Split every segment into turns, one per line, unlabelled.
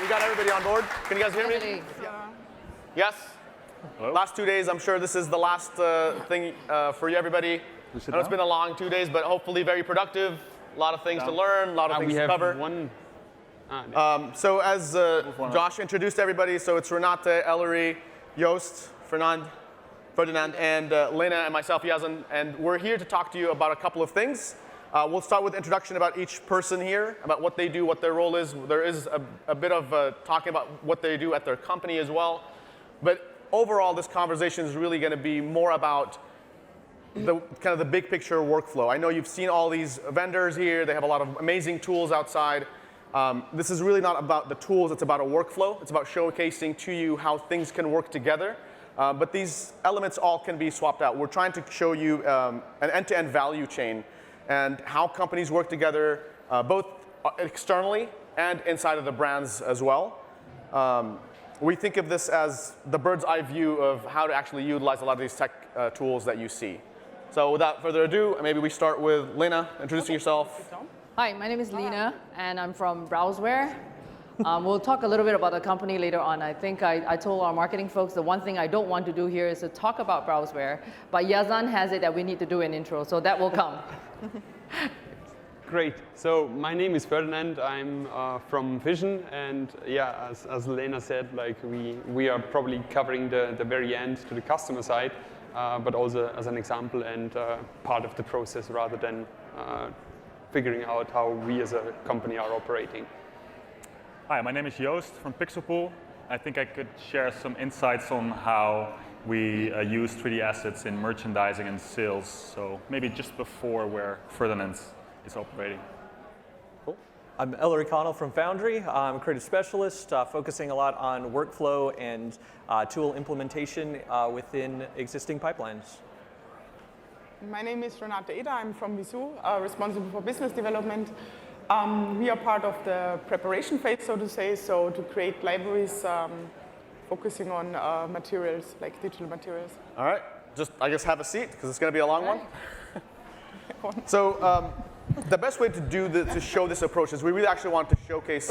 we got everybody on board. Can you guys hear me? Yes?
Hello?
Last 2 days, I'm sure this is the last thing for you, everybody. I know it's been a long 2 days, but hopefully very productive. A lot of things to learn, a lot of things to cover. So as Josh introduced everybody, so it's Renate, Ellery, Joost, Ferdinand, and Lena, and myself, Yazan, and we're here to talk to you about a couple of things. We'll start with introduction about each person here, about what they do, what their role is. There is a bit of talking about what they do at their company as well. But overall, this conversation is really going to be more about the kind of the big picture workflow. I know you've seen all these vendors here. They have a lot of amazing tools outside. This is really not about the tools. It's about a workflow. It's about showcasing to you how things can work together. But these elements all can be swapped out. We're trying to show you an end-to-end value chain and how companies work together, both externally and inside of the brands as well. We think of this as the bird's eye view of how to actually utilize a lot of these tech tools that you see. So without further ado, maybe we start with Lena, introducing yourself.
Hi, my name is Lena, and I'm from Browzwear. We'll talk a little bit about the company later on. I think I told our marketing folks the one thing I don't want to do here is to talk about Browzwear, but Yazan has it that we need to do an intro, so that will come.
Great. So my name is Ferdinand. I'm from Fision, and yeah, as Lena said, like we are probably covering the very end to the customer side, but also as an example and part of the process rather than figuring out how we as a company are operating.
Hi, my name is Joost from PixelPool. I think I could share some insights on how we use 3D assets in merchandising and sales. So maybe just before where Ferdinand is operating.
Cool. I'm Ellery Connell from Foundry. I'm a creative specialist, focusing a lot on workflow and tool implementation within existing pipelines.
My name is Renate Eder. I'm from Vizoo, responsible for business development. We are part of the preparation phase, so to say, so to create libraries focusing on materials, like digital materials.
All right, just I guess have a seat, because it's going to be a long one. So the best way to to show this approach is we really actually want to showcase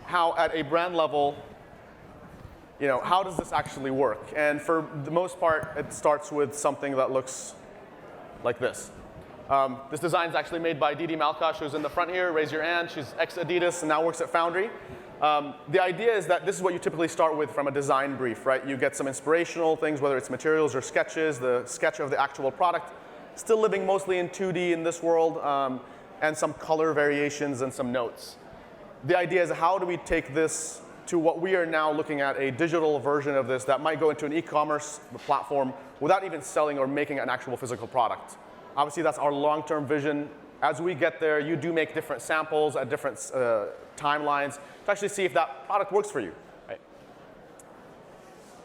how at a brand level, how does this actually work? And for the most part, it starts with something that looks like this. This design is actually made by Yazan Malkosh, who's in the front here. Raise your hand. She's ex-Adidas and now works at Foundry. The idea is that this is what you typically start with from a design brief, right? You get some inspirational things, whether it's materials or sketches, the sketch of the actual product, still living mostly in 2D in this world, and some color variations and some notes. The idea is how do we take this to what we are now looking at, a digital version of this that might go into an e-commerce platform without even selling or making an actual physical product. Obviously, that's our long-term vision. As we get there, you do make different samples at different timelines to actually see if that product works for you. Right?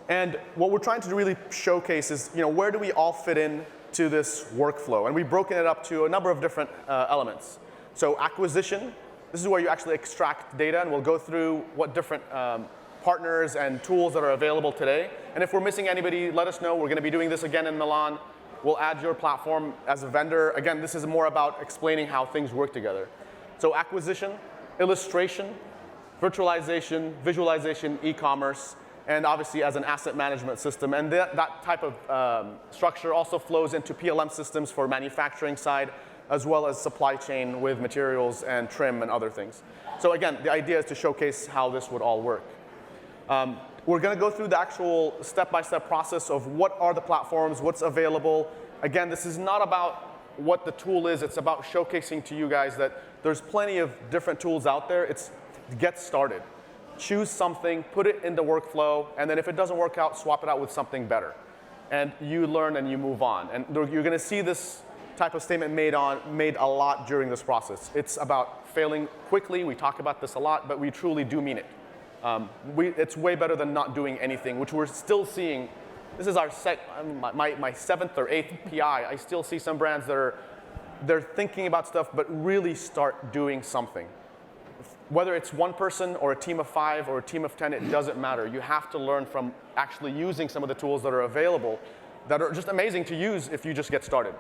And what we're trying to really showcase is, where do we all fit in to this workflow? And we've broken it up to a number of different elements. So acquisition, this is where you actually extract data, and we'll go through what different partners and tools that are available today. And if we're missing anybody, let us know. We're going to be doing this again in Milan. We'll add your platform as a vendor. Again, this is more about explaining how things work together. So acquisition, illustration, virtualization, visualization, e-commerce, and obviously as an asset management system. And that type of structure also flows into PLM systems for manufacturing side, as well as supply chain with materials and trim and other things. So again, the idea is to showcase how this would all work. We're going to go through the actual step-by-step process of what are the platforms, what's available. Again, this is not about what the tool is. It's about showcasing to you guys that there's plenty of different tools out there. It's get started. Choose something, put it in the workflow, and then if it doesn't work out, swap it out with something better. And you learn and you move on. And you're going to see this type of statement made a lot during this process. It's about failing quickly. We talk about this a lot, but we truly do mean it. It's way better than not doing anything, which we're still seeing. This is our my seventh or eighth PI. I still see some brands that they're thinking about stuff, but really start doing something. Whether it's one person or a team of 5 or a team of 10, it doesn't matter. You have to learn from actually using some of the tools that are available that are just amazing to use if you just get started.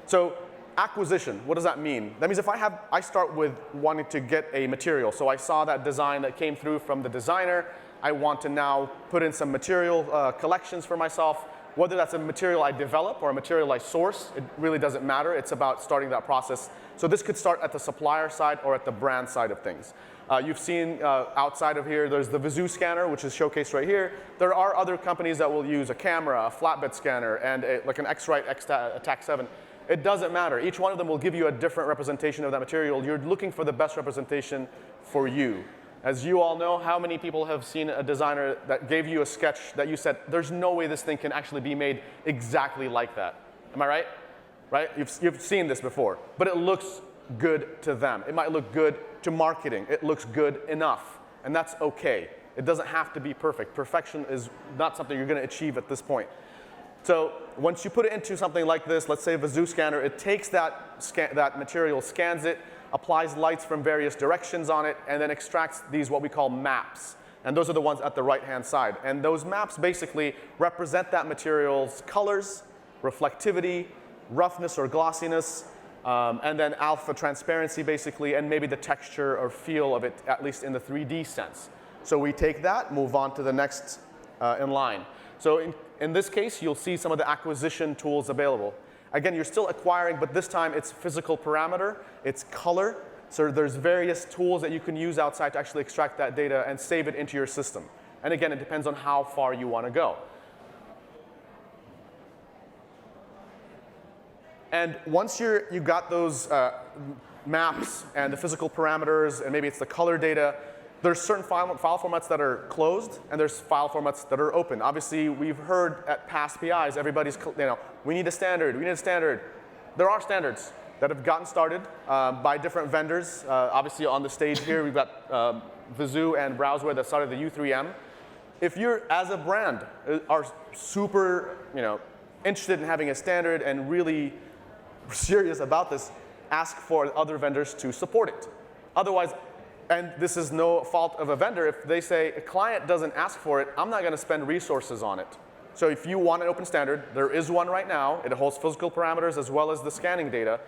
So acquisition, what does that mean? That means if I start with wanting to get a material. So I saw that design that came through from the designer. I want to now put in some material collections for myself. Whether that's a material I develop or a material I source, it really doesn't matter. It's about starting that process. So this could start at the supplier side or at the brand side of things. You've seen outside of here, there's the Vizoo scanner, which is showcased right here. There are other companies that will use a camera, a flatbed scanner, and like an X-Rite Attack 7. It doesn't matter. Each one of them will give you a different representation of that material. You're looking for the best representation for you. As you all know, how many people have seen a designer that gave you a sketch that you said, there's no way this thing can actually be made exactly like that? Am I right? Right? You've seen this before. But it looks good to them. It might look good to marketing. It looks good enough. And that's okay. It doesn't have to be perfect. Perfection is not something you're going to achieve at this point. So once you put it into something like this, let's say a Vizoo scanner, it takes that material, scans it, applies lights from various directions on it, and then extracts these what we call maps. And those are the ones at the right-hand side. And those maps basically represent that material's colors, reflectivity, roughness or glossiness, and then alpha transparency basically, and maybe the texture or feel of it, at least in the 3D sense. So we take that, move on to the next in line. So in this case, you'll see some of the acquisition tools available. Again, you're still acquiring, but this time it's physical parameter, it's color. So there's various tools that you can use outside to actually extract that data and save it into your system. And again, it depends on how far you want to go. And once you got those maps and the physical parameters, and maybe it's the color data, there's certain file formats that are closed, and there's file formats that are open. Obviously, we've heard at past PIs, everybody's, we need a standard, we need a standard. There are standards that have gotten started by different vendors. Obviously, on the stage here, we've got Vizoo and Browzwear that started the U3M. If you're, as a brand, are super interested in having a standard and really serious about this, ask for other vendors to support it. Otherwise, and this is no fault of a vendor, if they say a client doesn't ask for it, I'm not going to spend resources on it. So if you want an open standard, there is one right now. It holds physical parameters as well as the scanning data.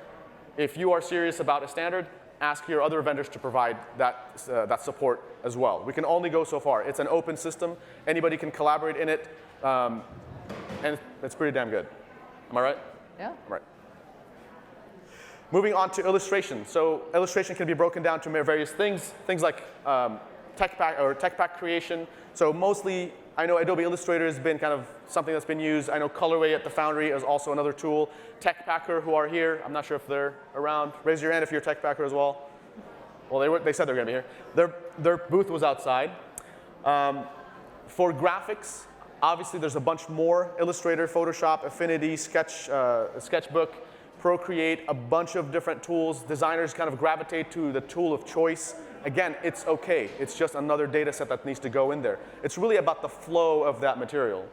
If you are serious about a standard, ask your other vendors to provide that support as well. We can only go so far. It's an open system. Anybody can collaborate in it, and it's pretty damn good. Am I right?
Yeah.
Right. Moving on to illustration. So illustration can be broken down to various things like tech pack creation. So mostly, I know Adobe Illustrator has been kind of something that's been used. I know Colorway at the Foundry is also another tool. Tech Packer, who are here, I'm not sure if they're around. Raise your hand if you're a Tech Packer as well. Well, they said they're going to be here. Their booth was outside. For graphics, obviously there's a bunch more. Illustrator, Photoshop, Affinity, Sketchbook, Procreate, a bunch of different tools. Designers kind of gravitate to the tool of choice. Again, it's okay. It's just another data set that needs to go in there. It's really about the flow of that material.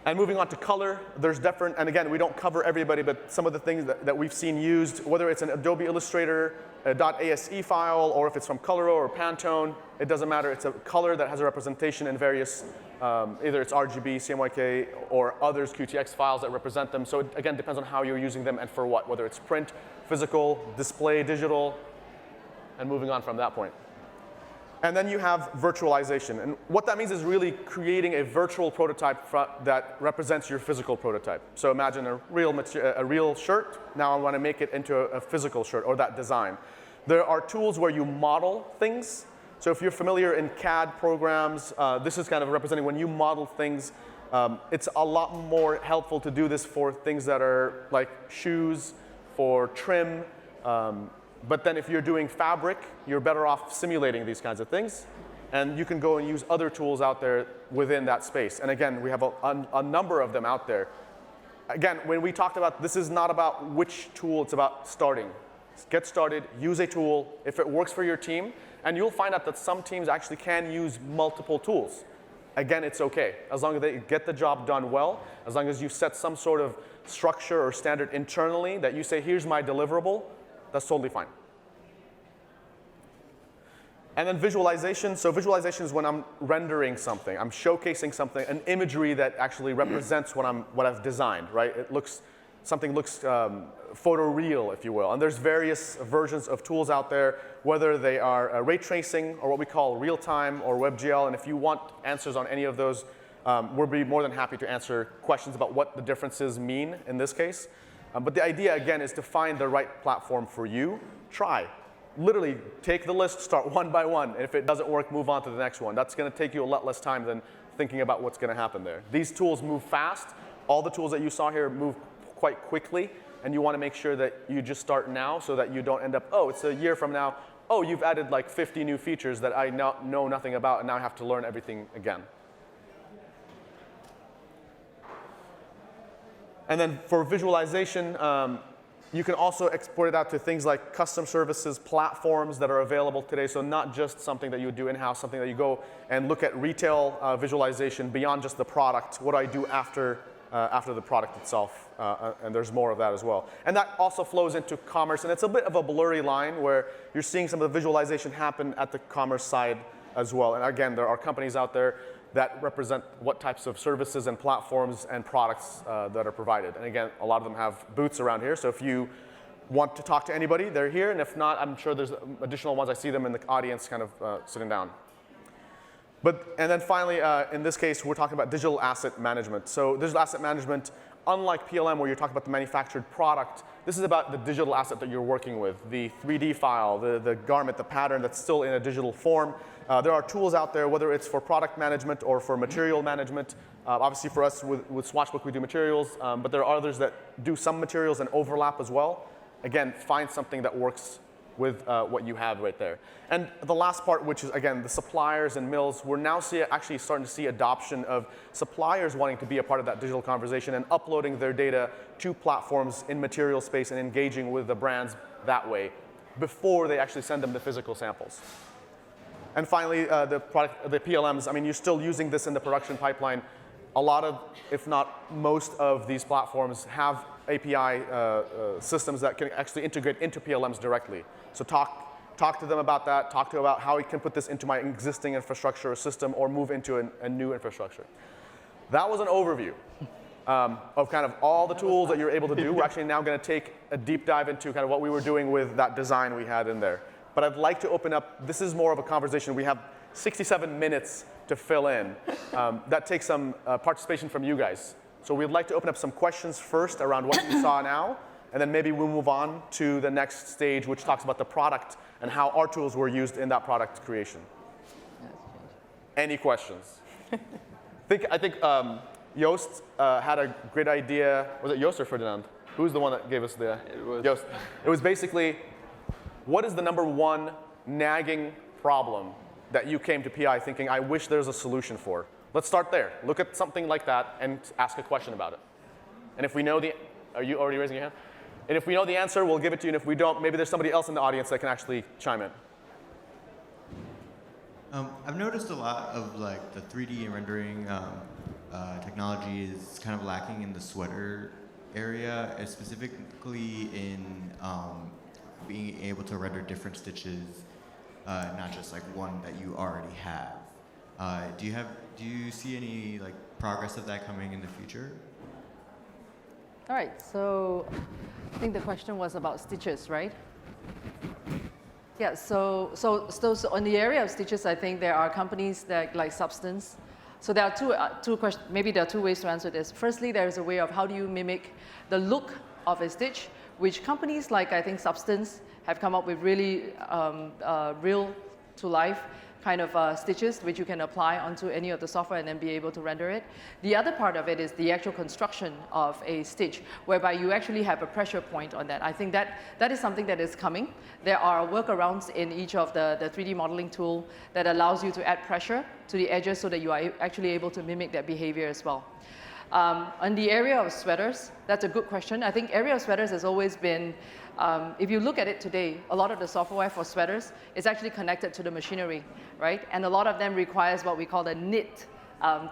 And moving on to color, there's different, and again, we don't cover everybody, but some of the things that we've seen used, whether it's an Adobe Illustrator .ase file, or if it's from Coloro or Pantone, it doesn't matter. It's a color that has a representation in various, either it's RGB, CMYK, or others QTX files that represent them. So it, again, depends on how you're using them and for what, whether it's print, physical, display, digital, and moving on from that point. And then you have virtualization. And what that means is really creating a virtual prototype that represents your physical prototype. So imagine a real shirt. Now I want to make it into a physical shirt or that design. There are tools where you model things. So if you're familiar in CAD programs, this is kind of representing when you model things. It's a lot more helpful to do this for things that are like shoes, for trim. But then if you're doing fabric, you're better off simulating these kinds of things. And you can go and use other tools out there within that space. And again, we have a number of them out there. Again, when we talked about, this is not about which tool, it's about starting. Get started, use a tool. If it works for your team, and you'll find out that some teams actually can use multiple tools. Again, it's okay. As long as they get the job done well, as long as you set some sort of structure or standard internally that you say, here's my deliverable, that's totally fine. And then visualization. So visualization is when I'm rendering something. I'm showcasing something, an imagery that actually represents what I've designed, right? It looks something looks photoreal, if you will. And there's various versions of tools out there, whether they are ray tracing or what we call real-time or WebGL. And if you want answers on any of those, we'll be more than happy to answer questions about what the differences mean in this case. But the idea, again, is to find the right platform for you. Try. Literally, take the list, start one by one. And if it doesn't work, move on to the next one. That's going to take you a lot less time than thinking about what's going to happen there. These tools move fast. All the tools that you saw here move quite quickly. And you want to make sure that you just start now so that you don't end up, oh, it's a year from now. Oh, you've added like 50 new features that I know nothing about, and now I have to learn everything again. And then for visualization, you can also export it out to things like custom services, platforms that are available today. So not just something that you would do in-house, something that you go and look at retail visualization beyond just the product. What do I do after the product itself? And there's more of that as well. And that also flows into commerce. And it's a bit of a blurry line where you're seeing some of the visualization happen at the commerce side as well. And again, there are companies out there that represent what types of services and platforms and products that are provided. And again, a lot of them have booths around here. So if you want to talk to anybody, they're here. And if not, I'm sure there's additional ones. I see them in the audience kind of sitting down. And then finally, in this case, we're talking about digital asset management. So digital asset management, unlike PLM where you're talking about the manufactured product, this is about the digital asset that you're working with, the 3D file, the garment, the pattern that's still in a digital form. There are tools out there, whether it's for product management or for material management. Obviously for us with swatchbook, we do materials, but there are others that do some materials and overlap as well. Again, find something that works with what you have right there. And the last part, which is, again, the suppliers and mills, we're now actually starting to see adoption of suppliers wanting to be a part of that digital conversation and uploading their data to platforms in material space and engaging with the brands that way before they actually send them the physical samples. And finally, the PLMs, I mean, you're still using this in the production pipeline. A lot of, if not most of these platforms have API systems that can actually integrate into PLMs directly. So talk to them about that, talk to them about how I can put this into my existing infrastructure or system or move into a new infrastructure. That was an overview of kind of all the tools that you're able to do. We're actually now going to take a deep dive into kind of what we were doing with that design we had in there. But I'd like to open up, this is more of a conversation. We have 67 minutes to fill in. That takes some participation from you guys. So we'd like to open up some questions first around what you saw now, and then maybe we'll move on to the next stage, which talks about the product and how our tools were used in that product creation. Any questions? I think Joost had a great idea. Was it Joost or Ferdinand? Who's the one that gave us the?
It was
Joost. It was basically, what is the #1 nagging problem that you came to PI thinking, I wish there's a solution for? Let's start there. Look at something like that and ask a question about it. And if we know are you already raising your hand? And if we know the answer, we'll give it to you. And if we don't, maybe there's somebody else in the audience that can actually chime in.
I've noticed a lot of like the 3D rendering technology is kind of lacking in the sweater area, specifically in being able to render different stitches, not just like one that you already have. Do you see any like progress of that coming in the future?
All right, so I think the question was about stitches, right? Yeah, so in the area of stitches, I think there are companies that like Substance. So there are two questions, maybe there are two ways to answer this. Firstly, there is a way of how do you mimic the look of a stitch, which companies like, I think, Substance have come up with really real to life kind of stitches which you can apply onto any of the software and then be able to render it. The other part of it is the actual construction of a stitch, whereby you actually have a pressure point on that. I think that is something that is coming. There are workarounds in each of the 3D modeling tool that allows you to add pressure to the edges so that you are actually able to mimic that behavior as well. On the area of sweaters, that's a good question. I think area of sweaters has always been, if you look at it today, a lot of the software for sweaters is actually connected to the machinery, right? And a lot of them requires what we call a knit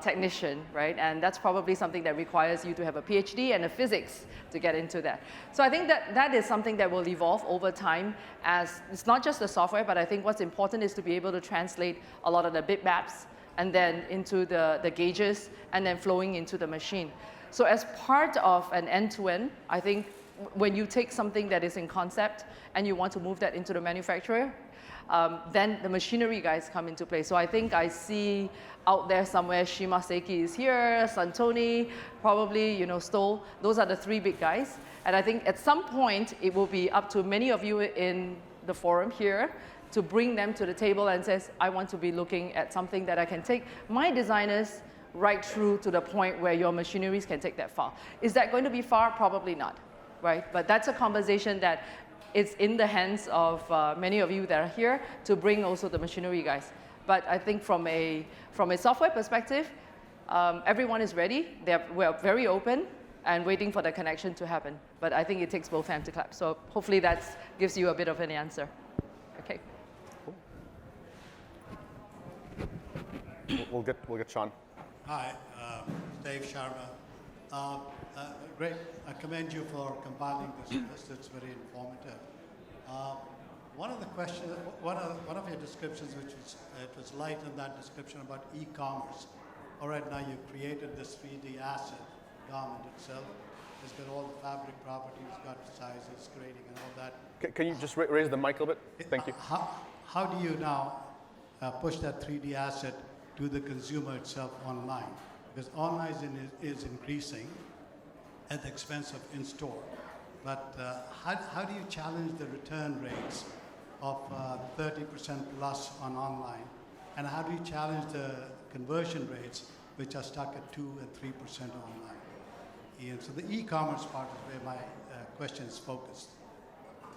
technician, right? And that's probably something that requires you to have a PhD and a physics to get into that. So I think that is something that will evolve over time as it's not just the software, but I think what's important is to be able to translate a lot of the bitmaps and then into the gauges and then flowing into the machine. So as part of an end-to-end, I think when you take something that is in concept and you want to move that into the manufacturer, then the machinery guys come into play. So I think I see out there somewhere Shimaseki is here, Santoni, probably, Stoll. Those are the three big guys. And I think at some point it will be up to many of you in the forum here to bring them to the table and says, I want to be looking at something that I can take my designers right through to the point where your machineries can take that far. Is that going to be far? Probably not, right? But that's a conversation that is in the hands of many of you that are here to bring also the machinery guys. But I think from a software perspective, everyone is ready. We're very open and waiting for the connection to happen. But I think it takes both hands to clap. So hopefully that gives you a bit of an answer. Okay.
We'll get Sean.
Hi, Dave Sharma. Great. I commend you for compiling this list. It's very informative. One of the questions, one of your descriptions, which was light in that description about e-commerce. All right, now you've created this 3D asset, garment itself. It's got all the fabric properties, got sizes, grading, and all that.
Can you just raise the mic a little bit? Thank you.
How do you now push that 3D asset to the consumer itself online? Because online is increasing at the expense of in-store. But how do you challenge the return rates of 30% plus on online? And how do you challenge the conversion rates, which are stuck at 2 and 3% online? And so the e-commerce part is where my question is focused.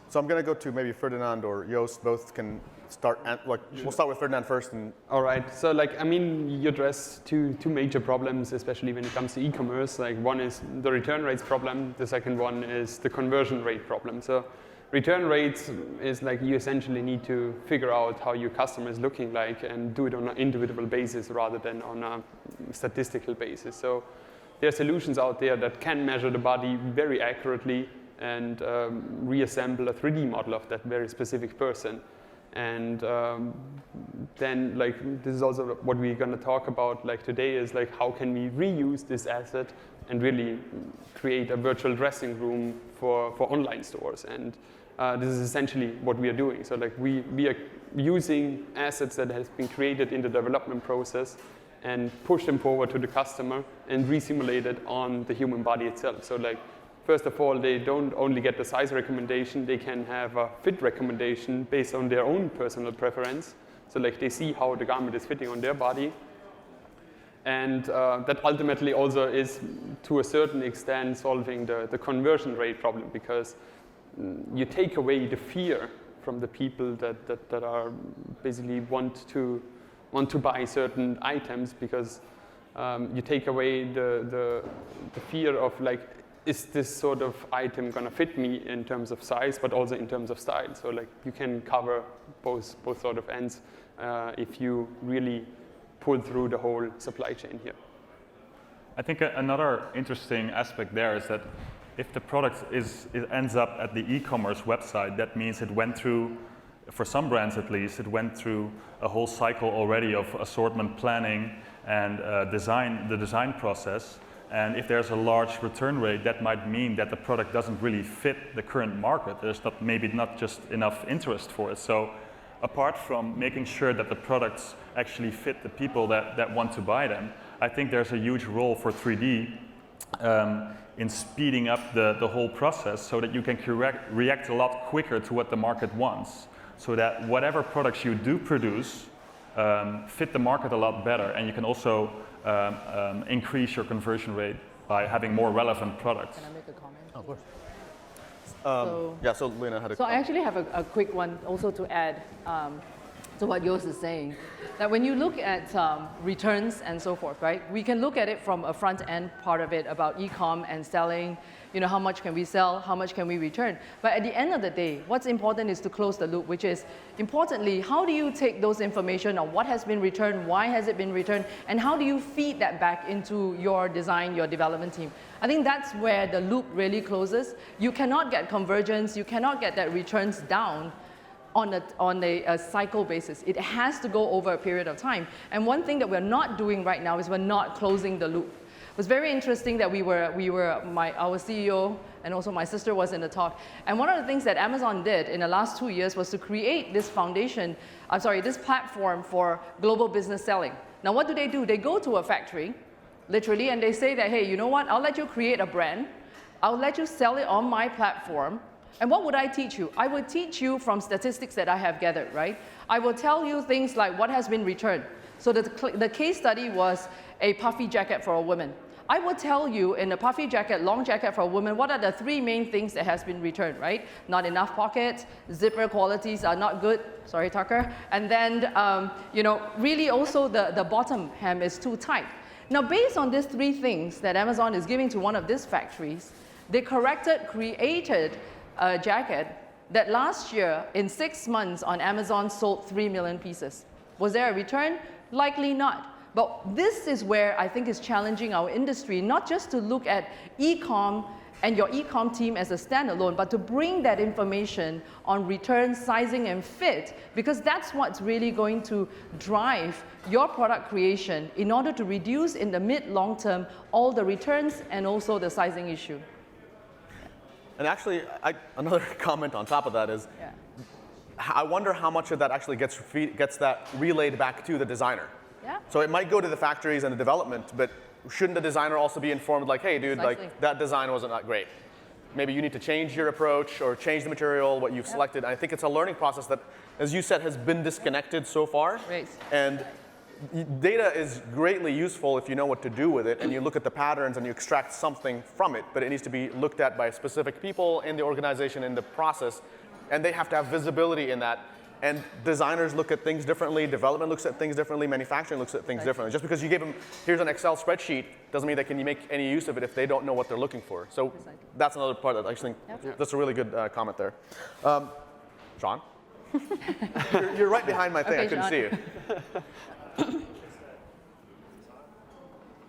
So I'm going to go to maybe Ferdinand or Joost. Both can start. We'll start with Ferdinand first.
All right. So you address two major problems, especially when it comes to e-commerce. One is the return rates problem. The second one is the conversion rate problem. So return rates is you essentially need to figure out how your customer is looking like and do it on an individual basis rather than on a statistical basis. So there are solutions out there that can measure the body very accurately and reassemble a 3D model of that very specific person. And then this is also what we're going to talk about today is how can we reuse this asset and really create a virtual dressing room for online stores. And this is essentially what we are doing. So we are using assets that has been created in the development process and push them forward to the customer and re-simulate it on the human body itself. So first of all, they don't only get the size recommendation, they can have a fit recommendation based on their own personal preference. So they see how the garment is fitting on their body. And that ultimately also is, to a certain extent, solving the conversion rate problem, because you take away the fear from the people that are basically want to buy certain items, because you take away the fear of is this sort of item going to fit me in terms of size, but also in terms of style? So you can cover both sort of ends if you really pull through the whole supply chain here.
I think another interesting aspect there is that if the product ends up at the e-commerce website, that means it went through, for some brands at least, it went through a whole cycle already of assortment planning and the design process. And if there's a large return rate, that might mean that the product doesn't really fit the current market. There's maybe not just enough interest for it. So apart from making sure that the products actually fit the people that want to buy them, I think there's a huge role for 3D in speeding up the whole process so that you can react a lot quicker to what the market wants, so that whatever products you do produce fit the market a lot better, and you can also increase your conversion rate by having more relevant products.
Can I make a comment?
Of course. So Lena had a comment.
So I actually have a quick one also to add to what Joost is saying. That when you look at returns and so forth, right? We can look at it from a front end part of it about e-com and selling, how much can we sell, how much can we return. But at the end of the day, what's important is to close the loop, which is, importantly, how do you take those information on what has been returned, why has it been returned, and how do you feed that back into your design, your development team? I think that's where the loop really closes. You cannot get convergence, you cannot get that returns down on a cycle basis. It has to go over a period of time. And one thing that we're not doing right now is we're not closing the loop. It was very interesting that our CEO and also my sister was in the talk. And one of the things that Amazon did in the last 2 years was to create this this platform for global business selling. Now what do? They go to a factory, literally, and they say that, hey, you know what, I'll let you create a brand, I'll let you sell it on my platform, and what would I teach you? I would teach you from statistics that I have gathered, right? I will tell you things like what has been returned. So the case study was a puffy jacket for a woman. I will tell you in a puffy jacket, long jacket for a woman, what are the 3 main things that has been returned, right? Not enough pockets, zipper qualities are not good, sorry Tucker, and then really also the bottom hem is too tight. Now based on these 3 things that Amazon is giving to one of these factories, they created a jacket that last year in 6 months on Amazon sold 3 million pieces. Was there a return? Likely not. But this is where I think is challenging our industry, not just to look at e-com and your e-com team as a standalone, but to bring that information on return, sizing, and fit, because that's what's really going to drive your product creation in order to reduce in the mid-long term all the returns and also the sizing issue.
And actually, another comment on top of that is, I wonder how much of that actually gets that relayed back to the designer.
Yeah.
So it might go to the factories and the development, but shouldn't the designer also be informed, like, hey, dude, like that design wasn't that great. Maybe you need to change your approach or change the material, what you've selected. I think it's a learning process that, as you said, has been disconnected so far.
Right.
And data is greatly useful if you know what to do with it and you look at the patterns and you extract something from it, but it needs to be looked at by specific people in the organization, in the process, and they have to have visibility in that. And designers look at things differently, development looks at things differently, manufacturing looks at things differently. Just because you give them, here's an Excel spreadsheet, doesn't mean they can make any use of it if they don't know what they're looking for. So that's another part that I think that's a really good comment there. Sean? you're right behind my thing, okay, I couldn't see you.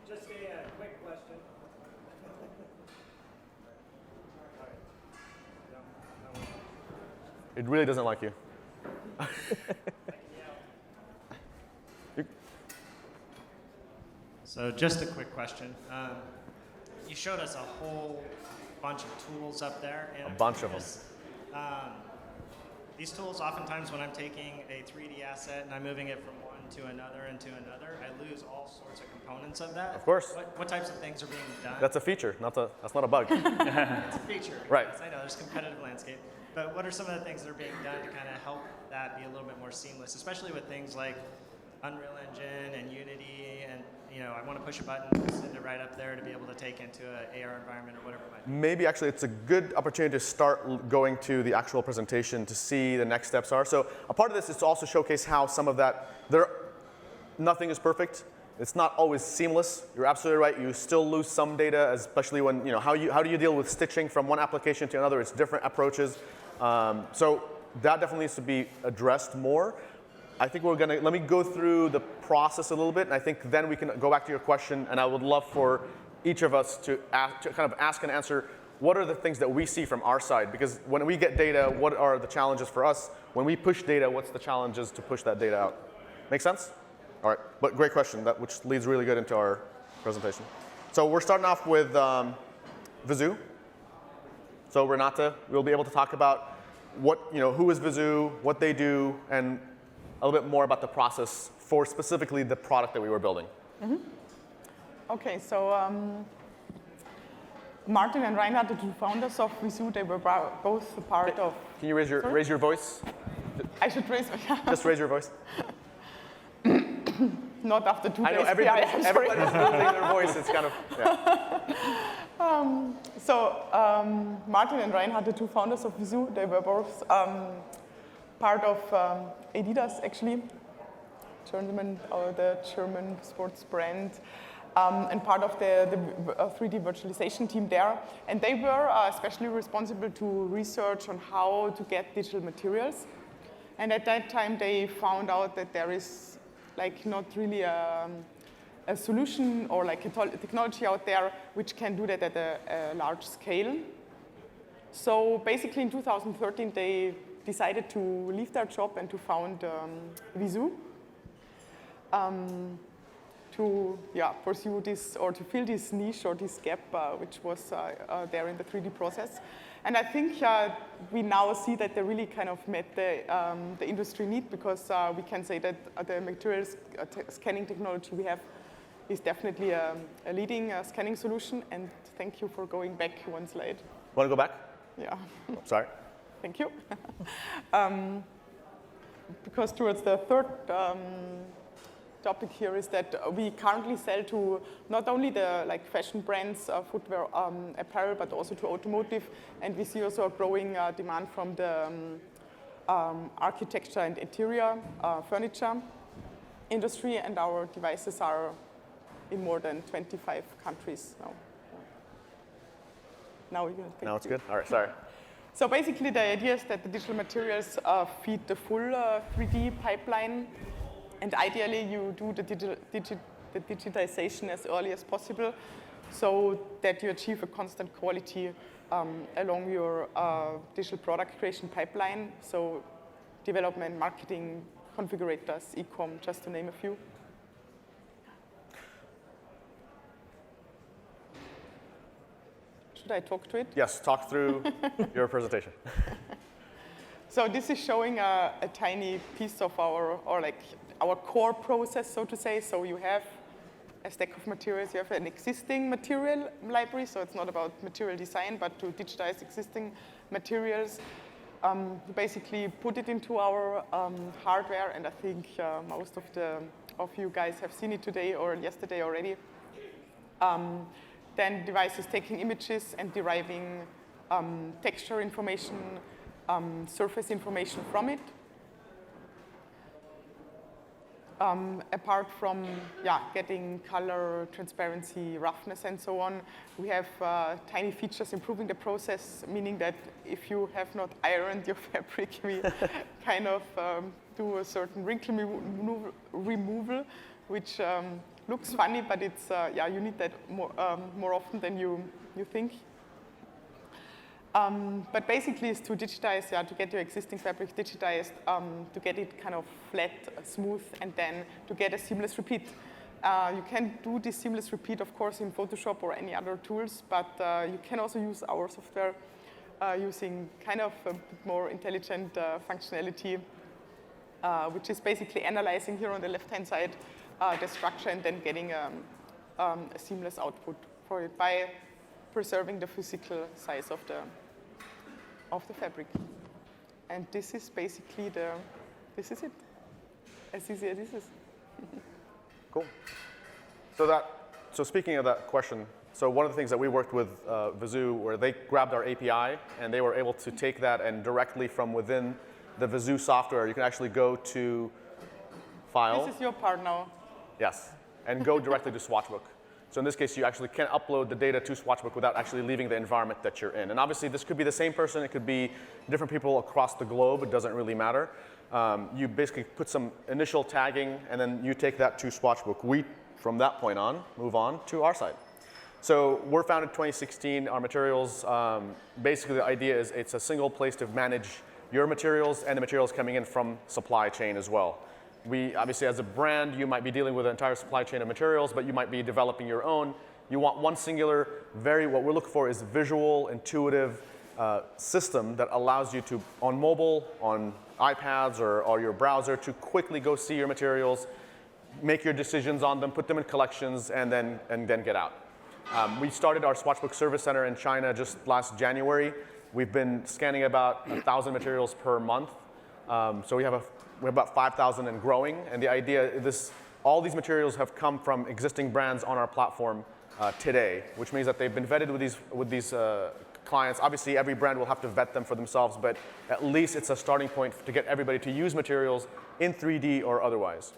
Just a quick question.
It really doesn't like you.
So just a quick question. You showed us a whole bunch of tools up there. And
a bunch of them.
These tools, oftentimes when I'm taking a 3D asset and I'm moving it from one to another and to another, I lose all sorts of components of that.
Of course.
What types of things are being done?
That's a feature, that's not a bug.
It's a feature.
Right.
Yes, I know, there's a competitive landscape. But what are some of the things that are being done to kind of help that be a little bit more seamless, especially with things like Unreal Engine and Unity, and I want to push a button, send it right up there to be able to take into an AR environment or whatever it might be.
Maybe actually it's a good opportunity to start going to the actual presentation to see the next steps are. So a part of this is to also showcase how some of that, nothing is perfect. It's not always seamless. You're absolutely right. You still lose some data, especially when, how do you deal with stitching from one application to another? It's different approaches. So that definitely needs to be addressed more. I think let me go through the process a little bit, and I think then we can go back to your question, and I would love for each of us to kind of ask and answer, what are the things that we see from our side? Because when we get data, what are the challenges for us? When we push data, what's the challenges to push that data out? Make sense? All right, but great question, which leads really good into our presentation. So we're starting off with Vizoo. So Renate will be able to talk about who is Vizoo, what they do, and a little bit more about the process for specifically the product that we were building.
Mm-hmm. Okay, so Martin and Renate, the two founders of Vizoo, they were both a part of.
Can you raise your voice?
I should raise.
Just raise your voice.
Not after 2 days.
I know everybody's losing their voice. It's kind of
Martin and Renate, the two founders of Vizoo, they were both part of Adidas, actually, the German sports brand, and part of the 3D virtualization team there. And they were especially responsible to research on how to get digital materials. And at that time, they found out that there is not really a solution or a technology out there which can do that at a large scale. So basically, in 2013, they decided to leave their job and to found Vizoo to to pursue this or to fill this niche or this gap which was there in the 3D process. And I think we now see that they really kind of met the industry need, because we can say that the materials scanning technology we have is definitely a leading scanning solution. And thank you for going back one slide.
Want to go back?
Yeah.
Oh, sorry.
Thank you. Because towards the third topic here is that we currently sell to not only the fashion brands, footwear, apparel, but also to automotive, and we see also a growing demand from the architecture and interior furniture industry, and our devices are in more than 25 countries now. Now
it's good? All right, sorry.
So basically the idea is that the digital materials feed the full 3D pipeline, and ideally you do the digitization as early as possible so that you achieve a constant quality along your digital product creation pipeline. So development, marketing, configurators, e-com, just to name a few. Should I talk to it?
Yes, talk through your presentation.
So this is showing a tiny piece of our core process, so to say. So you have a stack of materials, you have an existing material library, so it's not about material design, but to digitize existing materials. You basically put it into our hardware, and I think most of you guys have seen it today or yesterday already. Then device is taking images and deriving texture information, surface information from it. Apart from getting color, transparency, roughness, and so on, we have tiny features improving the process, meaning that if you have not ironed your fabric, we kind of do a certain wrinkle removal, which looks funny, but it's you need that more often than you think. But basically it's to digitize, to get your existing fabric digitized, to get it kind of flat, smooth, and then to get a seamless repeat. You can do this seamless repeat, of course, in Photoshop or any other tools, but you can also use our software using kind of a bit more intelligent functionality, which is basically analyzing here on the left-hand side the structure and then getting a seamless output for it by preserving the physical size of the fabric. And this is basically this is it. As easy as this is.
Cool. So speaking of that question, so one of the things that we worked with Vizoo, where they grabbed our API and they were able to take that and directly from within the Vizoo software, you can actually go to File.
This is your part now.
Yes, and go directly to Swatchbook. So in this case, you actually can upload the data to Swatchbook without actually leaving the environment that you're in. And obviously, this could be the same person. It could be different people across the globe. It doesn't really matter. You basically put some initial tagging, and then you take that to Swatchbook. We, from that point on, move on to our side. So we're founded in 2016. Our materials, basically the idea is it's a single place to manage your materials and the materials coming in from supply chain as well. We obviously, as a brand, you might be dealing with an entire supply chain of materials, but you might be developing your own. You want one singular, what we're looking for is visual, intuitive system that allows you to, on mobile, on iPads or your browser, to quickly go see your materials, make your decisions on them, put them in collections, and then get out. We started our Swatchbook Service Center in China just last January. We've been scanning about 1,000 materials per month. So we have about 5,000 and growing. And the idea is all these materials have come from existing brands on our platform today, which means that they've been vetted with these clients. Obviously, every brand will have to vet them for themselves, but at least it's a starting point to get everybody to use materials in 3D or otherwise.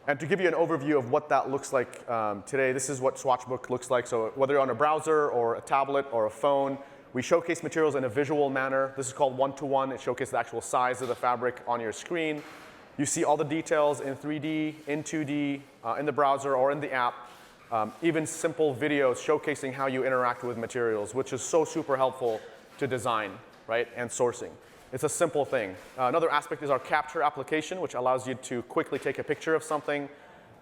And to give you an overview of what that looks like today, this is what Swatchbook looks like. So whether you're on a browser or a tablet or a phone, we showcase materials in a visual manner. This is called one-to-one. It showcases the actual size of the fabric on your screen. You see all the details in 3D, in 2D, in the browser or in the app. Even simple videos showcasing how you interact with materials, which is so super helpful to design, right, and sourcing. It's a simple thing. Another aspect is our capture application, which allows you to quickly take a picture of something,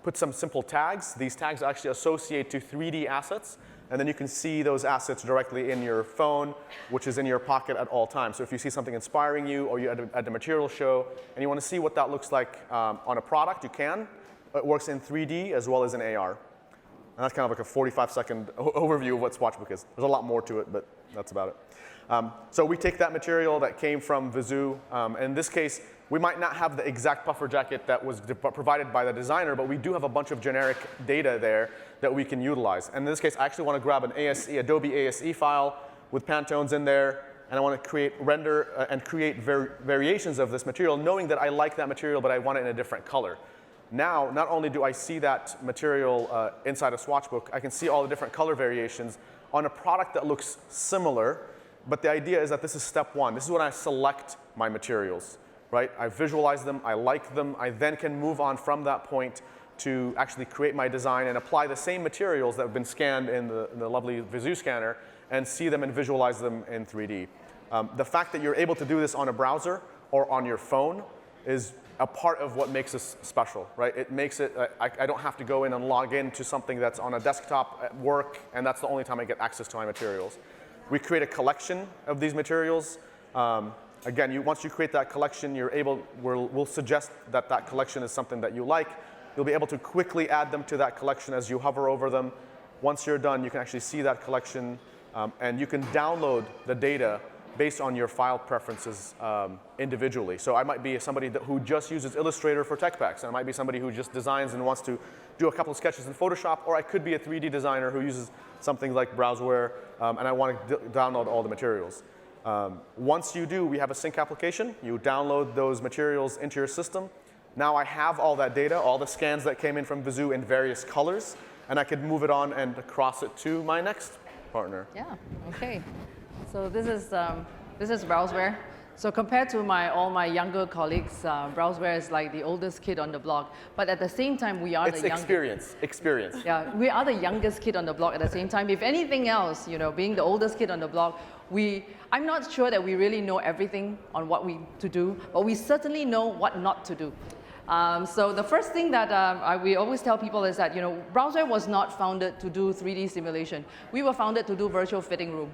put some simple tags. These tags actually associate to 3D assets, and then you can see those assets directly in your phone, which is in your pocket at all times. So if you see something inspiring you, or you're at a material show, and you want to see what that looks like on a product, you can. It works in 3D as well as in AR. And that's kind of like a 45-second overview of what Swatchbook is. There's a lot more to it, but that's about it. So we take that material that came from Vizoo. In this case, we might not have the exact puffer jacket that was provided by the designer, but we do have a bunch of generic data there that we can utilize. And in this case, I actually want to grab an Adobe ASE file with Pantones in there, and I want to render and create variations of this material, knowing that I like that material, but I want it in a different color. Now, not only do I see that material inside a Swatchbook, I can see all the different color variations on a product that looks similar, but the idea is that this is step one. This is when I select my materials, right? I visualize them, I like them, I then can move on from that point to actually create my design and apply the same materials that have been scanned in the lovely Vizoo scanner and see them and visualize them in 3D. The fact that you're able to do this on a browser or on your phone is a part of what makes us special, right? It makes it, I don't have to go in and log into something that's on a desktop at work, and that's the only time I get access to my materials. We create a collection of these materials. Again, once you create that collection, we'll suggest that that collection is something that you like. You'll be able to quickly add them to that collection as you hover over them. Once you're done, you can actually see that collection, and you can download the data based on your file preferences individually. So I might be somebody who just uses Illustrator for tech packs, and I might be somebody who just designs and wants to do a couple of sketches in Photoshop, or I could be a 3D designer who uses something like Browzwear, and I want to download all the materials. Once you do, we have a sync application. You download those materials into your system. Now I have all that data, all the scans that came in from Vizoo in various colors, and I could move it on and cross it to my next partner.
Yeah, okay. So this is Browzwear. So compared to all my younger colleagues, Browzwear is like the oldest kid on the block. But at the same time, we are the youngest. Experience. Yeah, we are the youngest kid on the block at the same time. If anything else, being the oldest kid on the block, I'm not sure that we really know everything on what to do, but we certainly know what not to do. So the first thing that we always tell people is that Browzwear was not founded to do 3D simulation. We were founded to do virtual fitting room.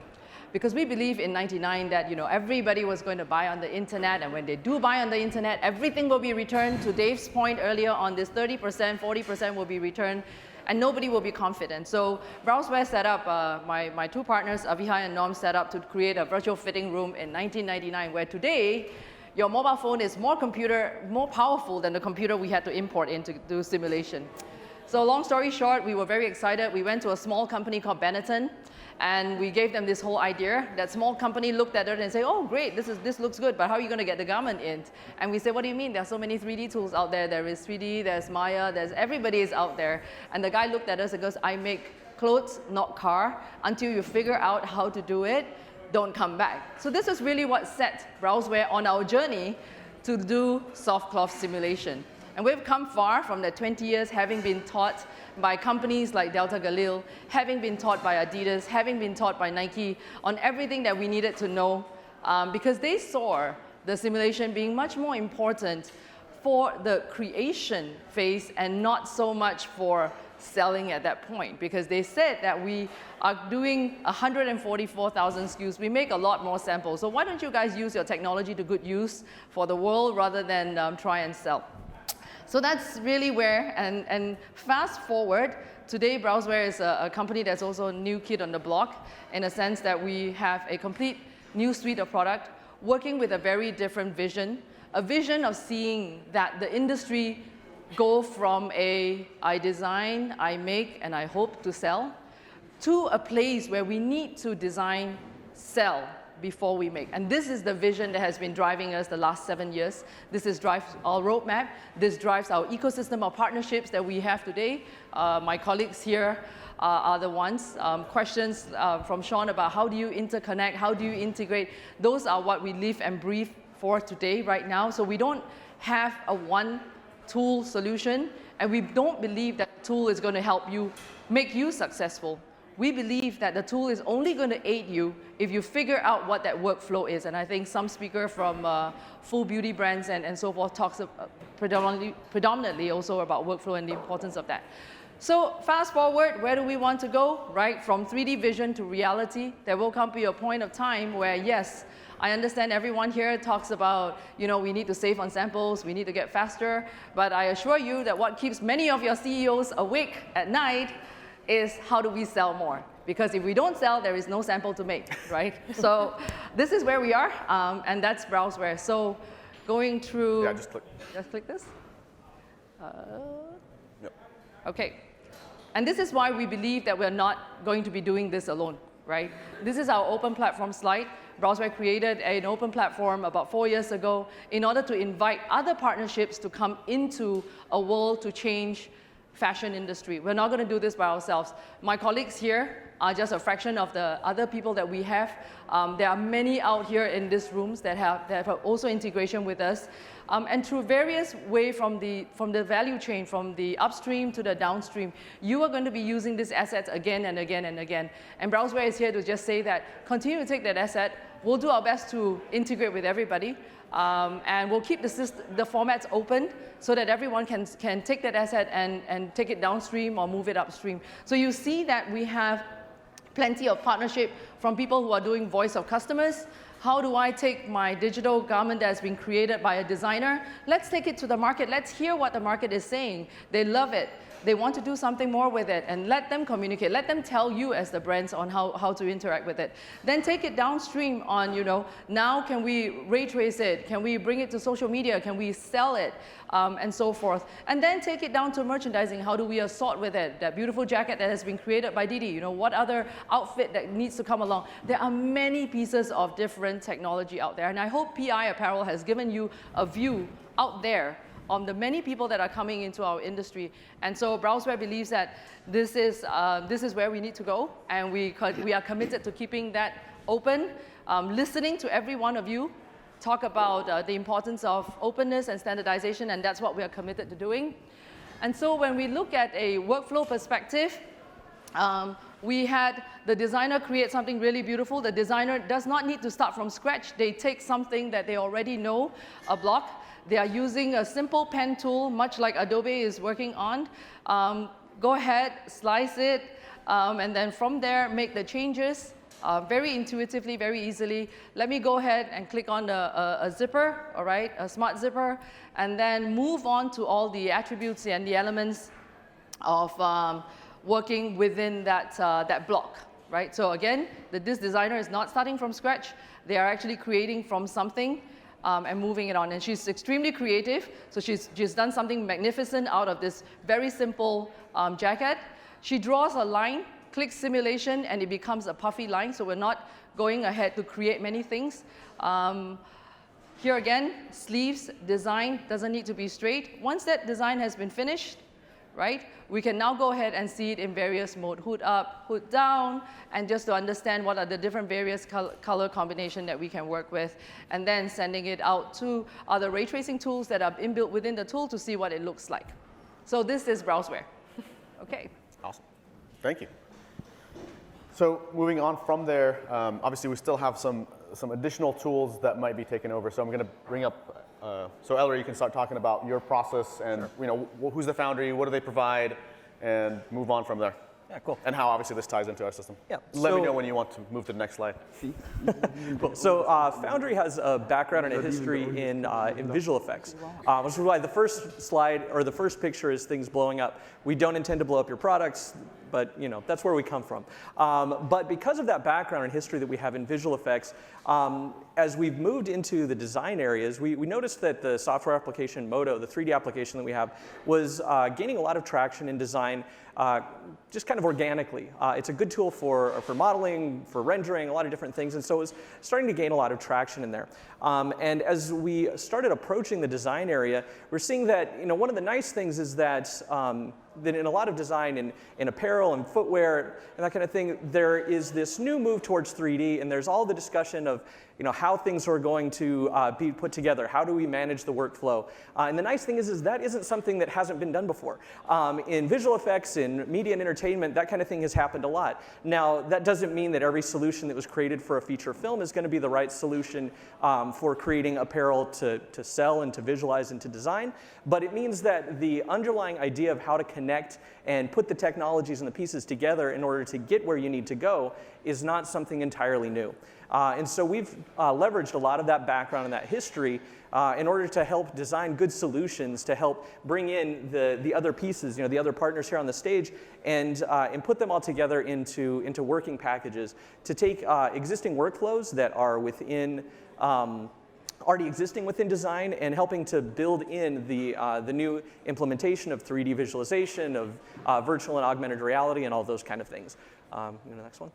Because we believe in '99 that everybody was going to buy on the internet, and when they do buy on the internet, everything will be returned. To Dave's point earlier on this 30%, 40% will be returned, and nobody will be confident. So Browzwear set up, my two partners, Avihai and Norm, set up to create a virtual fitting room in 1999, where today, your mobile phone is more powerful than the computer we had to import in to do simulation. So long story short, we were very excited. We went to a small company called Benetton, and we gave them this whole idea. That small company looked at it and said, oh, great, this looks good, but how are you going to get the garment in? And we said, what do you mean? There are so many 3D tools out there. There is 3D, there's Maya, everybody is out there. And the guy looked at us and goes, I make clothes, not car. Until you figure out how to do it, don't come back. So this is really what set Browzwear on our journey to do soft cloth simulation. And we've come far from the 20 years having been taught by companies like Delta Galil, having been taught by Adidas, having been taught by Nike on everything that we needed to know, because they saw the simulation being much more important for the creation phase and not so much for selling at that point, because they said that we are doing 144,000 SKUs. We make a lot more samples. So why don't you guys use your technology to good use for the world rather than try and sell? So that's really where, and fast forward, today Browzwear is a company that's also a new kid on the block, in a sense that we have a complete new suite of product, working with a very different vision, a vision of seeing that the industry go from I design, I make, and I hope to sell, to a place where we need to design, sell, before we make. And this is the vision that has been driving us the last 7 years. This drives our roadmap. This drives our ecosystem of partnerships that we have today. My colleagues here are the ones. Questions from Sean about how do you interconnect, how do you integrate. Those are what we live and breathe for today, right now. So we don't have a one tool solution, and we don't believe that tool is going to help you make you successful. we believe that the tool is only going to aid you if you figure out what that workflow is. And I think some speaker from full beauty brands and so forth talks predominantly also about workflow and the importance of that. So fast forward, where do we want to go, right? From 3D vision to reality, there will come to a point of time where, yes, I understand everyone here talks about, you know, we need to save on samples, we need to get faster, but I assure you that what keeps many of your CEOs awake at night is how do we sell more? Because if we don't sell, there is no sample to make, right? So this is where we are, and that's Browzwear. So going through...
Yeah, just click.
Just click this.
Yep.
Okay. And this is why we believe that we're not going to be doing this alone, right? This is our open platform slide. Browzwear created an open platform about 4 years ago in order to invite other partnerships to come into a world to change fashion industry. We're not going to do this by ourselves. My colleagues here are just a fraction of the other people that we have. There are many out here in these rooms that have also integration with us. And through various ways from the value chain, from the upstream to the downstream, you are going to be using these assets again and again and again. And Browzwear is here to just say that continue to take that asset. We'll do our best to integrate with everybody. And we'll keep the formats open so that everyone can take that asset and take it downstream or move it upstream. So you see that we have plenty of partnership from people who are doing voice of customers. How do I take my digital garment that has been created by a designer? Let's take it to the market. Let's hear what the market is saying. They love it. They want to do something more with it, and let them communicate. Let them tell you as the brands on how to interact with it. Then take it downstream on, you know, now can we ray trace it? Can we bring it to social media? Can we sell it? And so forth. And then take it down to merchandising. How do we assort with it? That beautiful jacket that has been created by Didi, you know, what other outfit that needs to come along? There are many pieces of different technology out there, and I hope PI Apparel has given you a view out there on the many people that are coming into our industry. And so Browzwear believes that this is where we need to go, and we are committed to keeping that open, listening to every one of you, talk about the importance of openness and standardization, and that's what we are committed to doing. And so when we look at a workflow perspective, we had the designer create something really beautiful. The designer does not need to start from scratch. They take something that they already know, a block. They are using a simple pen tool, much like Adobe is working on. Go ahead, slice it, and then from there, make the changes very intuitively, very easily. Let me go ahead and click on a zipper, all right, a smart zipper, and then move on to all the attributes and the elements of working within that block, right? So again, this designer is not starting from scratch. They are actually creating from something and moving it on. And she's extremely creative. So she's done something magnificent out of this very simple jacket. She draws a line, clicks simulation, and it becomes a puffy line. So we're not going ahead to create many things. Here again, sleeves design doesn't need to be straight. Once that design has been finished, right, we can now go ahead and see it in various mode, hood up, hood down, and just to understand what are the different various color combination that we can work with, and then sending it out to other ray tracing tools that are inbuilt within the tool to see what it looks like. So this is Browzwear. Okay.
Awesome. Thank you. So moving on from there, obviously we still have some additional tools that might be taken over. So I'm going to bring up, so Ellery, you can start talking about your process and you know, who's the Foundry, what do they provide, and move on from there.
Yeah, cool.
And how obviously this ties into our system.
Yeah.
Let me know when you want to move to the next slide.
Cool. So Foundry has a background and a history in visual effects, which is why the first slide or the first picture is things blowing up. We don't intend to blow up your products, but you know that's where we come from. But because of that background and history that we have in visual effects, as we've moved into the design areas, we noticed that the software application Modo, the 3D application that we have, was gaining a lot of traction in design just kind of organically. It's a good tool for modeling, for rendering, a lot of different things, and so it's starting to gain a lot of traction in there. And as we started approaching the design area, we're seeing that one of the nice things is that that in a lot of design, in apparel and footwear and that kind of thing, there is this new move towards 3D, and there's all the discussion of how things are going to be put together. How do we manage the workflow? And the nice thing is that isn't something that hasn't been done before. In visual effects, in media and entertainment, that kind of thing has happened a lot. Now, that doesn't mean that every solution that was created for a feature film is going to be the right solution for creating apparel to sell and to visualize and to design, but it means that the underlying idea of how to connect and put the technologies and the pieces together in order to get where you need to go is not something entirely new. And so we've leveraged a lot of that background and that history in order to help design good solutions to help bring in the other pieces, the other partners here on the stage, and put them all together into working packages to take existing workflows that are within already existing within design and helping to build in the new implementation of 3D visualization, of virtual and augmented reality, and all those kind of things. The next one.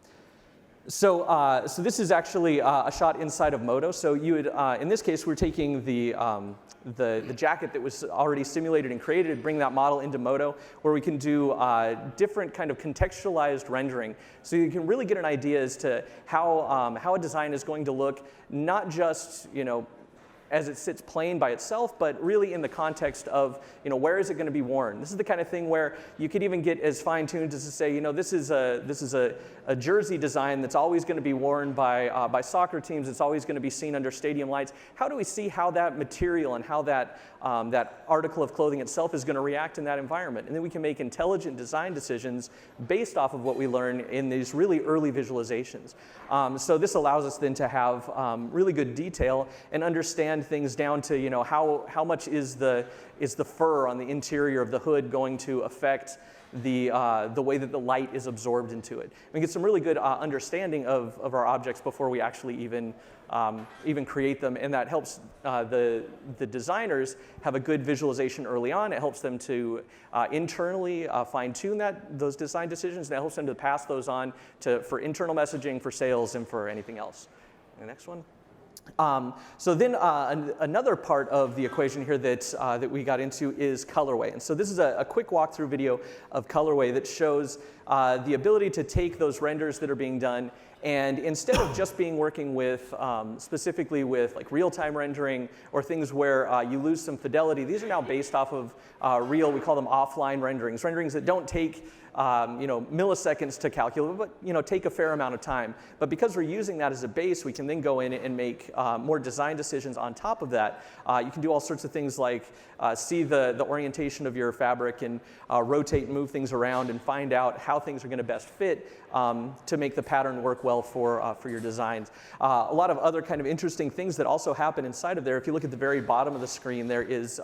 So this is actually a shot inside of Modo. So you would, in this case, we're taking the jacket that was already simulated and created, bring that model into Modo, where we can do different kind of contextualized rendering. So you can really get an idea as to how a design is going to look, not just as it sits plain by itself, but really in the context of, where is it going to be worn? This is the kind of thing where you could even get as fine-tuned as to say, this is a jersey design that's always going to be worn by soccer teams. It's always going to be seen under stadium lights. How do we see how that material and how that article of clothing itself is going to react in that environment? And then we can make intelligent design decisions based off of what we learn in these really early visualizations. So this allows us then to have really good detail and understand things down to how much is the fur on the interior of the hood going to affect the way that the light is absorbed into it. We get some really good understanding of our objects before we actually even create them, and that helps the designers have a good visualization early on. It helps them to internally fine-tune those design decisions, and it helps them to pass those on for internal messaging, for sales, and for anything else. The next one. So then another part of the equation here that we got into is colorway. And so this is a quick walkthrough video of colorway that shows the ability to take those renders that are being done, and instead of just working with specifically with like real-time rendering or things where you lose some fidelity, these are now based off of we call them offline renderings that don't take milliseconds to calculate, but take a fair amount of time. But because we're using that as a base, we can then go in and make more design decisions on top of that. You can do all sorts of things like see the orientation of your fabric and rotate and move things around and find out how things are going to best fit to make the pattern work well for your designs. A lot of other kind of interesting things that also happen inside of there. If you look at the very bottom of the screen, there is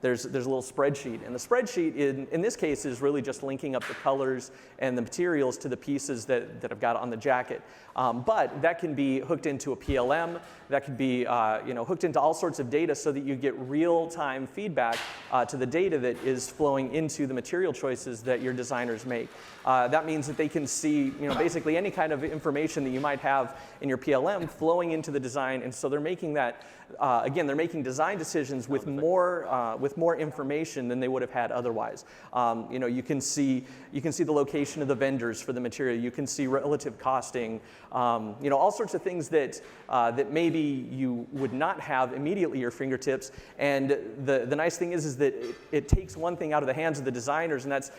there's a little spreadsheet. And the spreadsheet, in this case, is really just linking up the colors and the materials to the pieces that I've got on the jacket. But that can be hooked into a PLM. That could be hooked into all sorts of data so that you get real-time feedback to the data that is flowing into the material choices that your designers make. That means that they can see basically any kind of information that you might have in your PLM flowing into the design. And so they're making that, again, they're making design decisions with more information than they would have had otherwise. You can see the location of the vendors for the material. You can see relative costing. All sorts of things that maybe you would not have immediately at your fingertips. And the nice thing is that it takes one thing out of the hands of the designers, and that's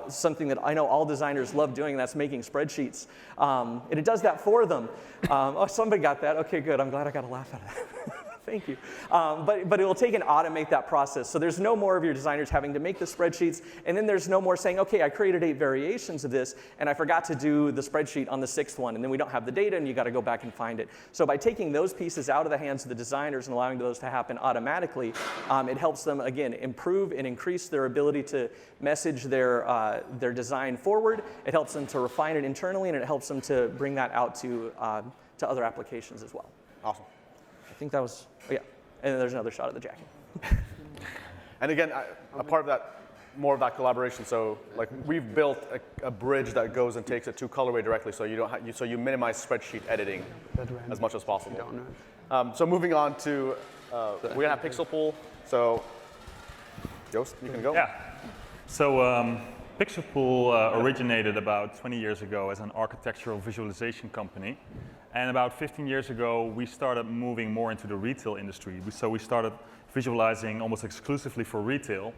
something that I know all designers love doing, and that's making spreadsheets. And it does that for them. Oh, somebody got that. Okay, good. I'm glad I got a laugh out of that. Thank you. But it will take and automate that process. So there's no more of your designers having to make the spreadsheets, and then there's no more saying, okay, I created 8 variations of this, and I forgot to do the spreadsheet on the 6th one, and then we don't have the data, and you got to go back and find it. So by taking those pieces out of the hands of the designers and allowing those to happen automatically, it helps them, again, improve and increase their ability to message their design forward. It helps them to refine it internally, and it helps them to bring that out to other applications as well.
Awesome.
I think that was, oh yeah, and then there's another shot of the jacket.
And again, a part of that, more of that collaboration. So like we've built a bridge that goes and takes it to colorway directly, so you minimize spreadsheet editing as much as possible. So moving on to, we're gonna have PixelPool. So Joost, you can go.
Yeah. So PixelPool originated about 20 years ago as an architectural visualization company. And about 15 years ago, we started moving more into the retail industry. So we started visualizing almost exclusively for retail.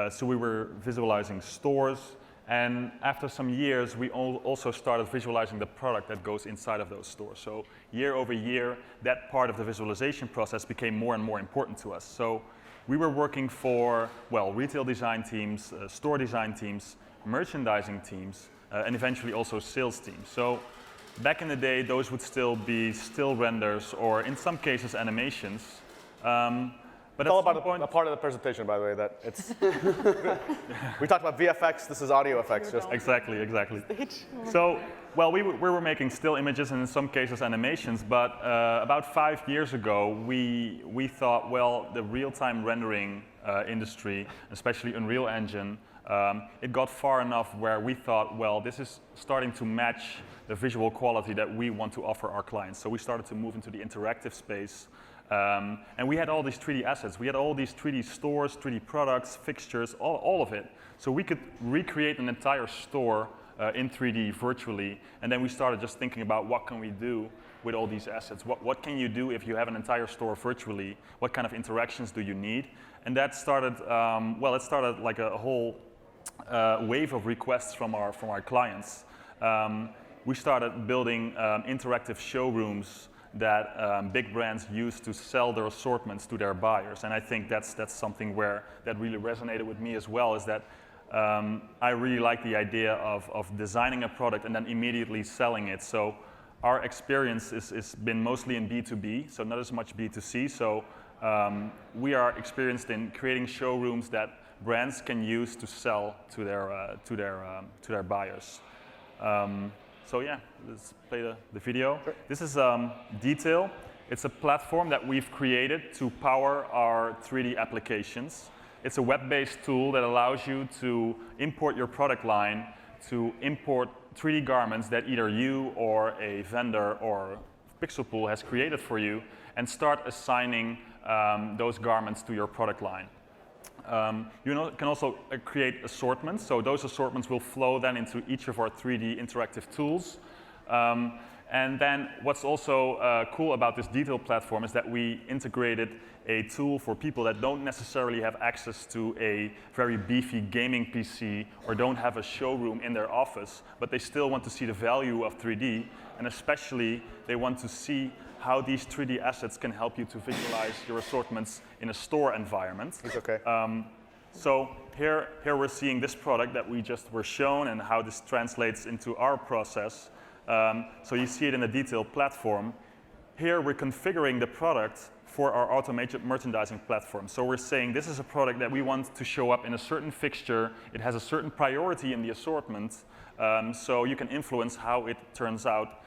So we were visualizing stores. And after some years, we also started visualizing the product that goes inside of those stores. So year over year, that part of the visualization process became more and more important to us. So we were working for, well, retail design teams, store design teams, merchandising teams, and eventually also sales teams. So back in the day, those would still be still renders or in some cases animations.
But it's all about a part of the presentation, by the way, that it's... We talked about VFX, this is audio effects. Just
Exactly. So, well, we were making still images and in some cases animations, but about 5 years ago, we thought, well, the real-time rendering industry, especially Unreal Engine, it got far enough where we thought, well, this is starting to match the visual quality that we want to offer our clients. So we started to move into the interactive space. And we had all these 3D assets. We had all these 3D stores, 3D products, fixtures, all of it. So we could recreate an entire store in 3D virtually. And then we started just thinking about what can we do with all these assets? What can you do if you have an entire store virtually? What kind of interactions do you need? And that started, well, it started like a whole wave of requests from our clients. We started building interactive showrooms that big brands use to sell their assortments to their buyers. And I think that's something that really resonated with me as well, is that I really like the idea of designing a product and then immediately selling it. So our experience has been mostly in B2B, so not as much B2C. So we are experienced in creating showrooms that brands can use to sell to their buyers. So yeah, let's play the video. Sure. This is Detail. It's a platform that we've created to power our 3D applications. It's a web-based tool that allows you to import your product line, to import 3D garments that either you or a vendor or PixelPool has created for you, and start assigning those garments to your product line. You can also create assortments, so those assortments will flow then into each of our 3D interactive tools. And then what's also cool about this Detail platform is that we integrated a tool for people that don't necessarily have access to a very beefy gaming PC or don't have a showroom in their office, but they still want to see the value of 3D, and especially they want to see how these 3D assets can help you to visualize your assortments in a store environment.
It's okay.
So here we're seeing this product that we just were shown and how this translates into our process. So you see it in the Detail platform. Here we're configuring the product for our automated merchandising platform. So we're saying this is a product that we want to show up in a certain fixture. It has a certain priority in the assortment, so you can influence how it turns out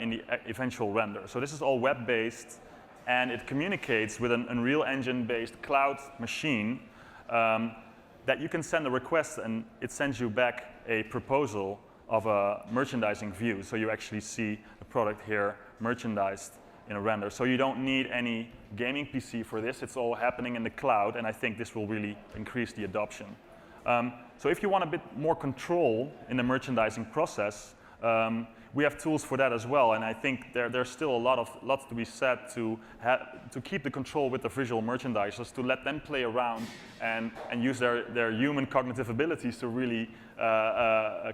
in the eventual render. So this is all web-based, and it communicates with an Unreal Engine-based cloud machine that you can send a request, and it sends you back a proposal of a merchandising view. So you actually see the product here merchandised in a render. So you don't need any gaming PC for this. It's all happening in the cloud, and I think this will really increase the adoption. So if you want a bit more control in the merchandising process, we have tools for that as well, and I think there's still lots to be said to keep the control with the visual merchandisers, to let them play around and use their human cognitive abilities to really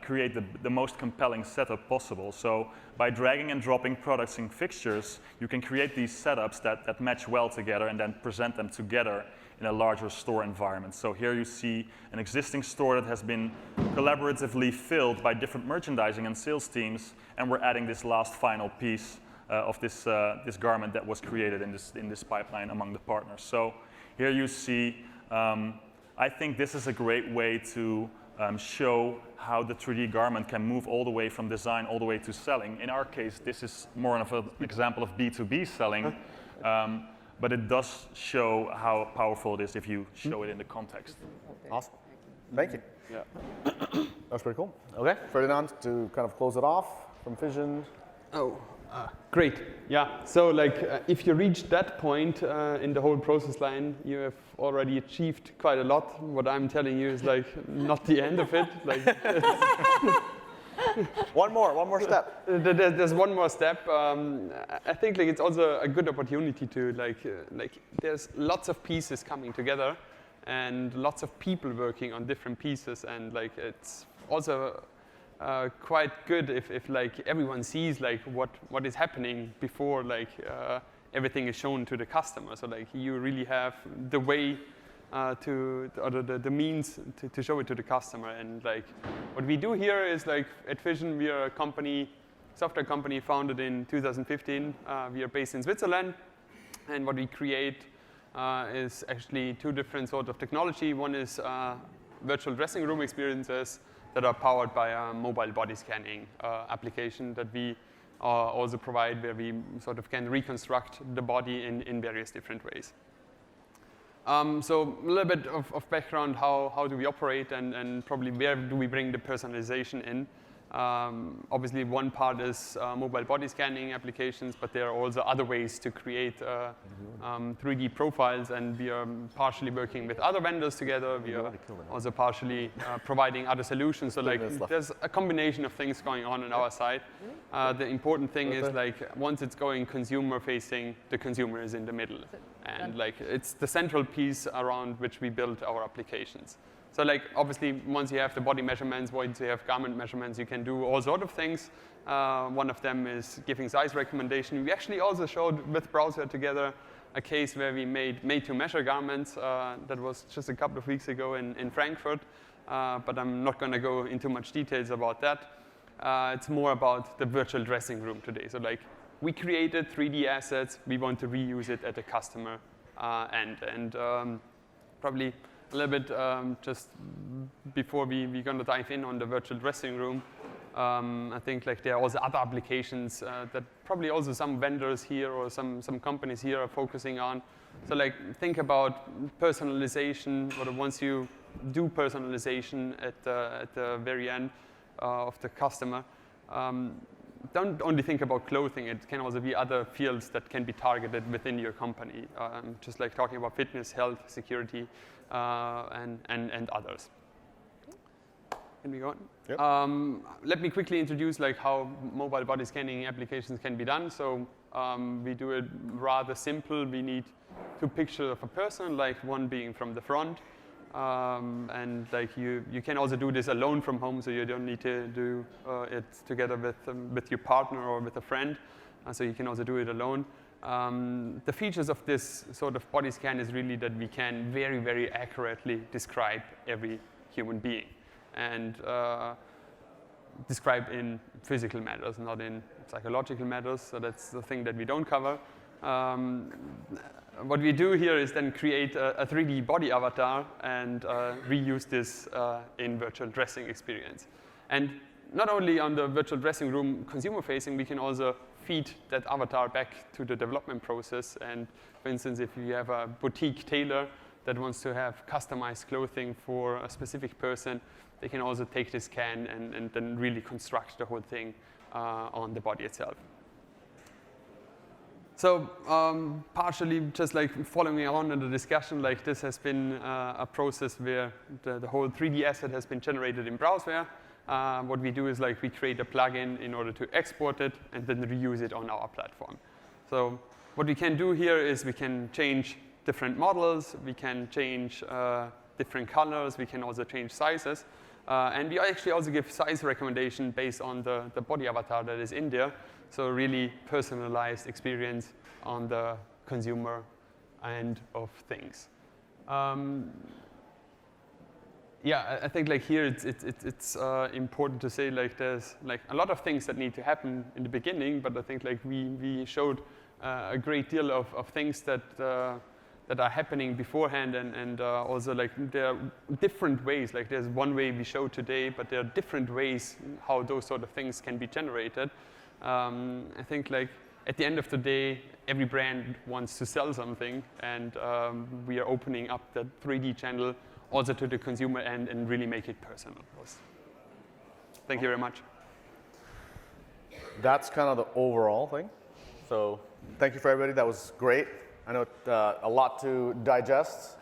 create the most compelling setup possible. So by dragging and dropping products in fixtures, you can create these setups that match well together and then present them together in a larger store environment. So here you see an existing store that has been collaboratively filled by different merchandising and sales teams, and we're adding this last final piece of this garment that was created in this pipeline among the partners. So here you see, I think this is a great way to show how the 3D garment can move all the way from design all the way to selling. In our case, this is more of an example of B2B selling. But it does show how powerful it is if you show it in the context.
Awesome. Thank you.
Yeah.
That's pretty cool. Okay, Ferdinand, to kind of close it off from Fision.
Oh, great. Yeah, so like if you reach that point in the whole process line, you have already achieved quite a lot. What I'm telling you is like not the end of it. Like
One more step.
There's one more step. I think like it's also a good opportunity to there's lots of pieces coming together, and lots of people working on different pieces, and like it's also quite good if like everyone sees like what is happening before like everything is shown to the customer. So like you really have the way the means to show it to the customer. And like what we do here is like at Fision, we are a software company founded in 2015. We are based in Switzerland, and what we create is actually two different sorts of technology. One is virtual dressing room experiences that are powered by a mobile body scanning application that we also provide, where we sort of can reconstruct the body in various different ways. So a little bit of background, how do we operate, and probably where do we bring the personalization in. Obviously, one part is mobile body scanning applications, but there are also other ways to create 3D profiles, and we are partially working with other vendors together. We are also partially providing other solutions. So like there's a combination of things going on our side. The important thing is like once it's going consumer facing, the consumer is in the middle. And like it's the central piece around which we build our applications. So like obviously once you have the body measurements, once you have garment measurements, you can do all sorts of things. One of them is giving size recommendation. We actually also showed with Browzwear together a case where we made to measure garments. That was just a couple of weeks ago in Frankfurt, but I'm not going to go into much details about that. It's more about the virtual dressing room today. So like we created 3D assets. We want to reuse it at the customer end. And probably a little bit just before we're going to dive in on the virtual dressing room, I think like there are also other applications that probably also some vendors here or some companies here are focusing on. So like think about personalization, or once you do personalization at the very end of the customer, don't only think about clothing. It can also be other fields that can be targeted within your company, just like talking about fitness, health, security, and others. Can we go on? Yep. Let me quickly introduce like how mobile body scanning applications can be done. So we do it rather simple. We need two pictures of a person, like one being from the front. And like you can also do this alone from home, so you don't need to do it together with your partner or with a friend. So you can also do it alone. The features of this sort of body scan is really that we can very, very accurately describe every human being, and describe in physical matters, not in psychological matters. So that's the thing that we don't cover. What we do here is then create a 3D body avatar and reuse this in virtual dressing experience. And not only on the virtual dressing room consumer facing, we can also feed that avatar back to the development process. And for instance, if you have a boutique tailor that wants to have customized clothing for a specific person, they can also take this scan and then really construct the whole thing on the body itself. So partially just like following on in the discussion, like this has been a process where the whole 3D asset has been generated in Browzwear. What we do is like we create a plugin in order to export it and then reuse it on our platform. So what we can do here is we can change different models, we can change different colors, we can also change sizes. And we actually also give size recommendation based on the body avatar that is in there. So really personalized experience on the consumer end of things. Yeah, I think like here it's important to say like there's like a lot of things that need to happen in the beginning, but I think like we showed a great deal of things that are happening beforehand, and also like there are different ways. Like there's one way we showed today, but there are different ways how those sort of things can be generated. I think like at the end of the day, every brand wants to sell something, and we are opening up the 3D channel also to the consumer end and really make it personal. Thank you very much.
That's kind of the overall thing. So thank you for everybody. That was great. I know a lot to digest.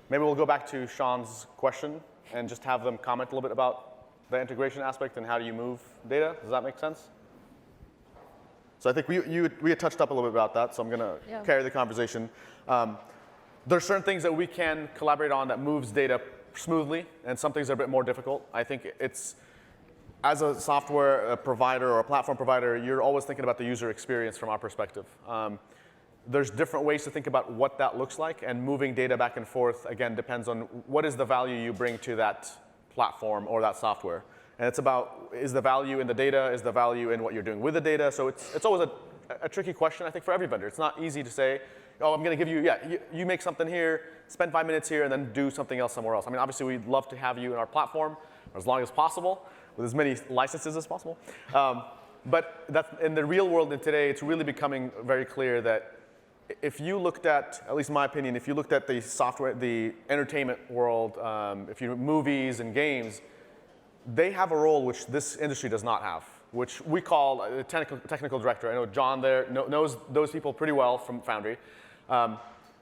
Maybe we'll go back to Sean's question and just have them comment a little bit about the integration aspect and how do you move data. Does that make sense? So I think we had touched up a little bit about that, so I'm going to carry the conversation. There's certain things that we can collaborate on that moves data smoothly, and some things are a bit more difficult. I think it's, as a software provider or a platform provider, you're always thinking about the user experience from our perspective. There's different ways to think about what that looks like, and moving data back and forth, again, depends on what is the value you bring to that platform or that software. And it's about, is the value in the data, is the value in what you're doing with the data? So it's always a tricky question, I think, for every vendor. It's not easy to say, oh, I'm going to give you, you make something here, spend 5 minutes here, and then do something else somewhere else. I mean, obviously, we'd love to have you in our platform as long as possible, with as many licenses as possible. But that's, in the real world today, it's really becoming very clear that if you looked at least in my opinion, if you looked at the software, the entertainment world, if you movies and games, they have a role which this industry does not have, which we call a technical director. I know John there knows those people pretty well from Foundry.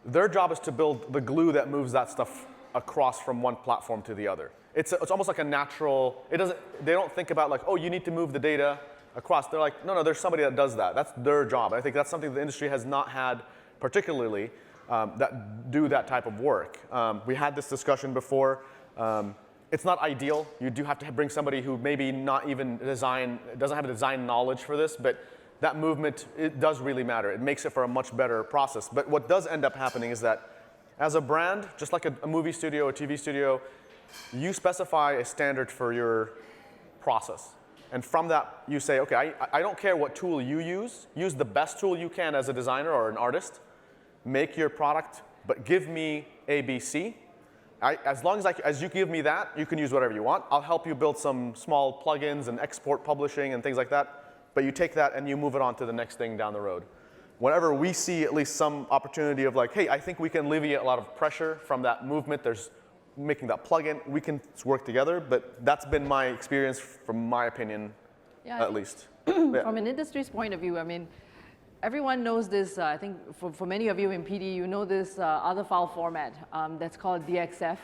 Their job is to build the glue that moves that stuff across from one platform to the other. It's almost like a natural, they don't think about like, oh, you need to move the data across. They're like, no, there's somebody that does that. That's their job. I think that's something the industry has not had particularly that do that type of work. We had this discussion before. It's not ideal. You do have to bring somebody who maybe not even doesn't have a design knowledge for this, but that movement, it does really matter. It makes it for a much better process. But what does end up happening is that as a brand, just like a movie studio, a TV studio, you specify a standard for your process. And from that, you say, okay, I don't care what tool you use the best tool you can as a designer or an artist, make your product, but give me A, B, C. As long as you give me that, you can use whatever you want. I'll help you build some small plugins and export publishing and things like that. But you take that and you move it on to the next thing down the road. Whenever we see at least some opportunity of like, hey, I think we can alleviate a lot of pressure from that movement, there's making that plugin, we can work together. But that's been my experience from my opinion, at least.
From an industry's point of view, I mean, everyone knows this, I think for many of you in PD, you know this other file format that's called DXF,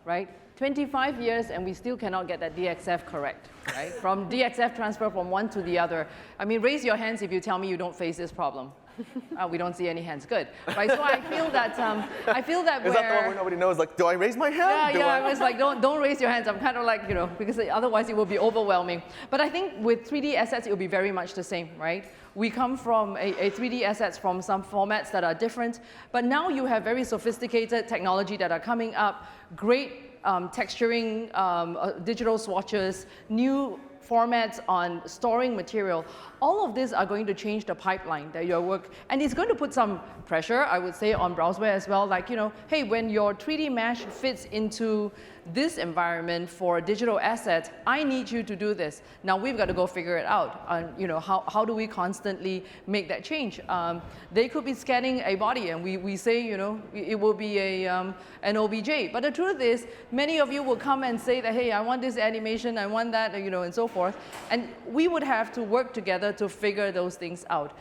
right? 25 years and we still cannot get that DXF correct, right? From DXF transfer from one to the other. I mean, raise your hands if you tell me you don't face this problem. We don't see any hands, good. Right, so I feel that
Is that the one where nobody knows, like, do I raise my hand?
Yeah, I was like, don't raise your hands. I'm kind of like, because otherwise it will be overwhelming. But I think with 3D assets, it will be very much the same, right? We come from a 3D assets from some formats that are different, but now you have very sophisticated technology that are coming up, great texturing, digital swatches, new formats on storing material. All of these are going to change the pipeline that your work, and it's going to put some pressure, I would say, on Browzwear as well. Like, hey, when your 3D mesh fits into this environment for a digital asset, I need you to do this. Now we've got to go figure it out. How do we constantly make that change? They could be scanning a body, and we say, it will be an OBJ. But the truth is, many of you will come and say that, hey, I want this animation, I want that, and so forth. And we would have to work together to figure those things out.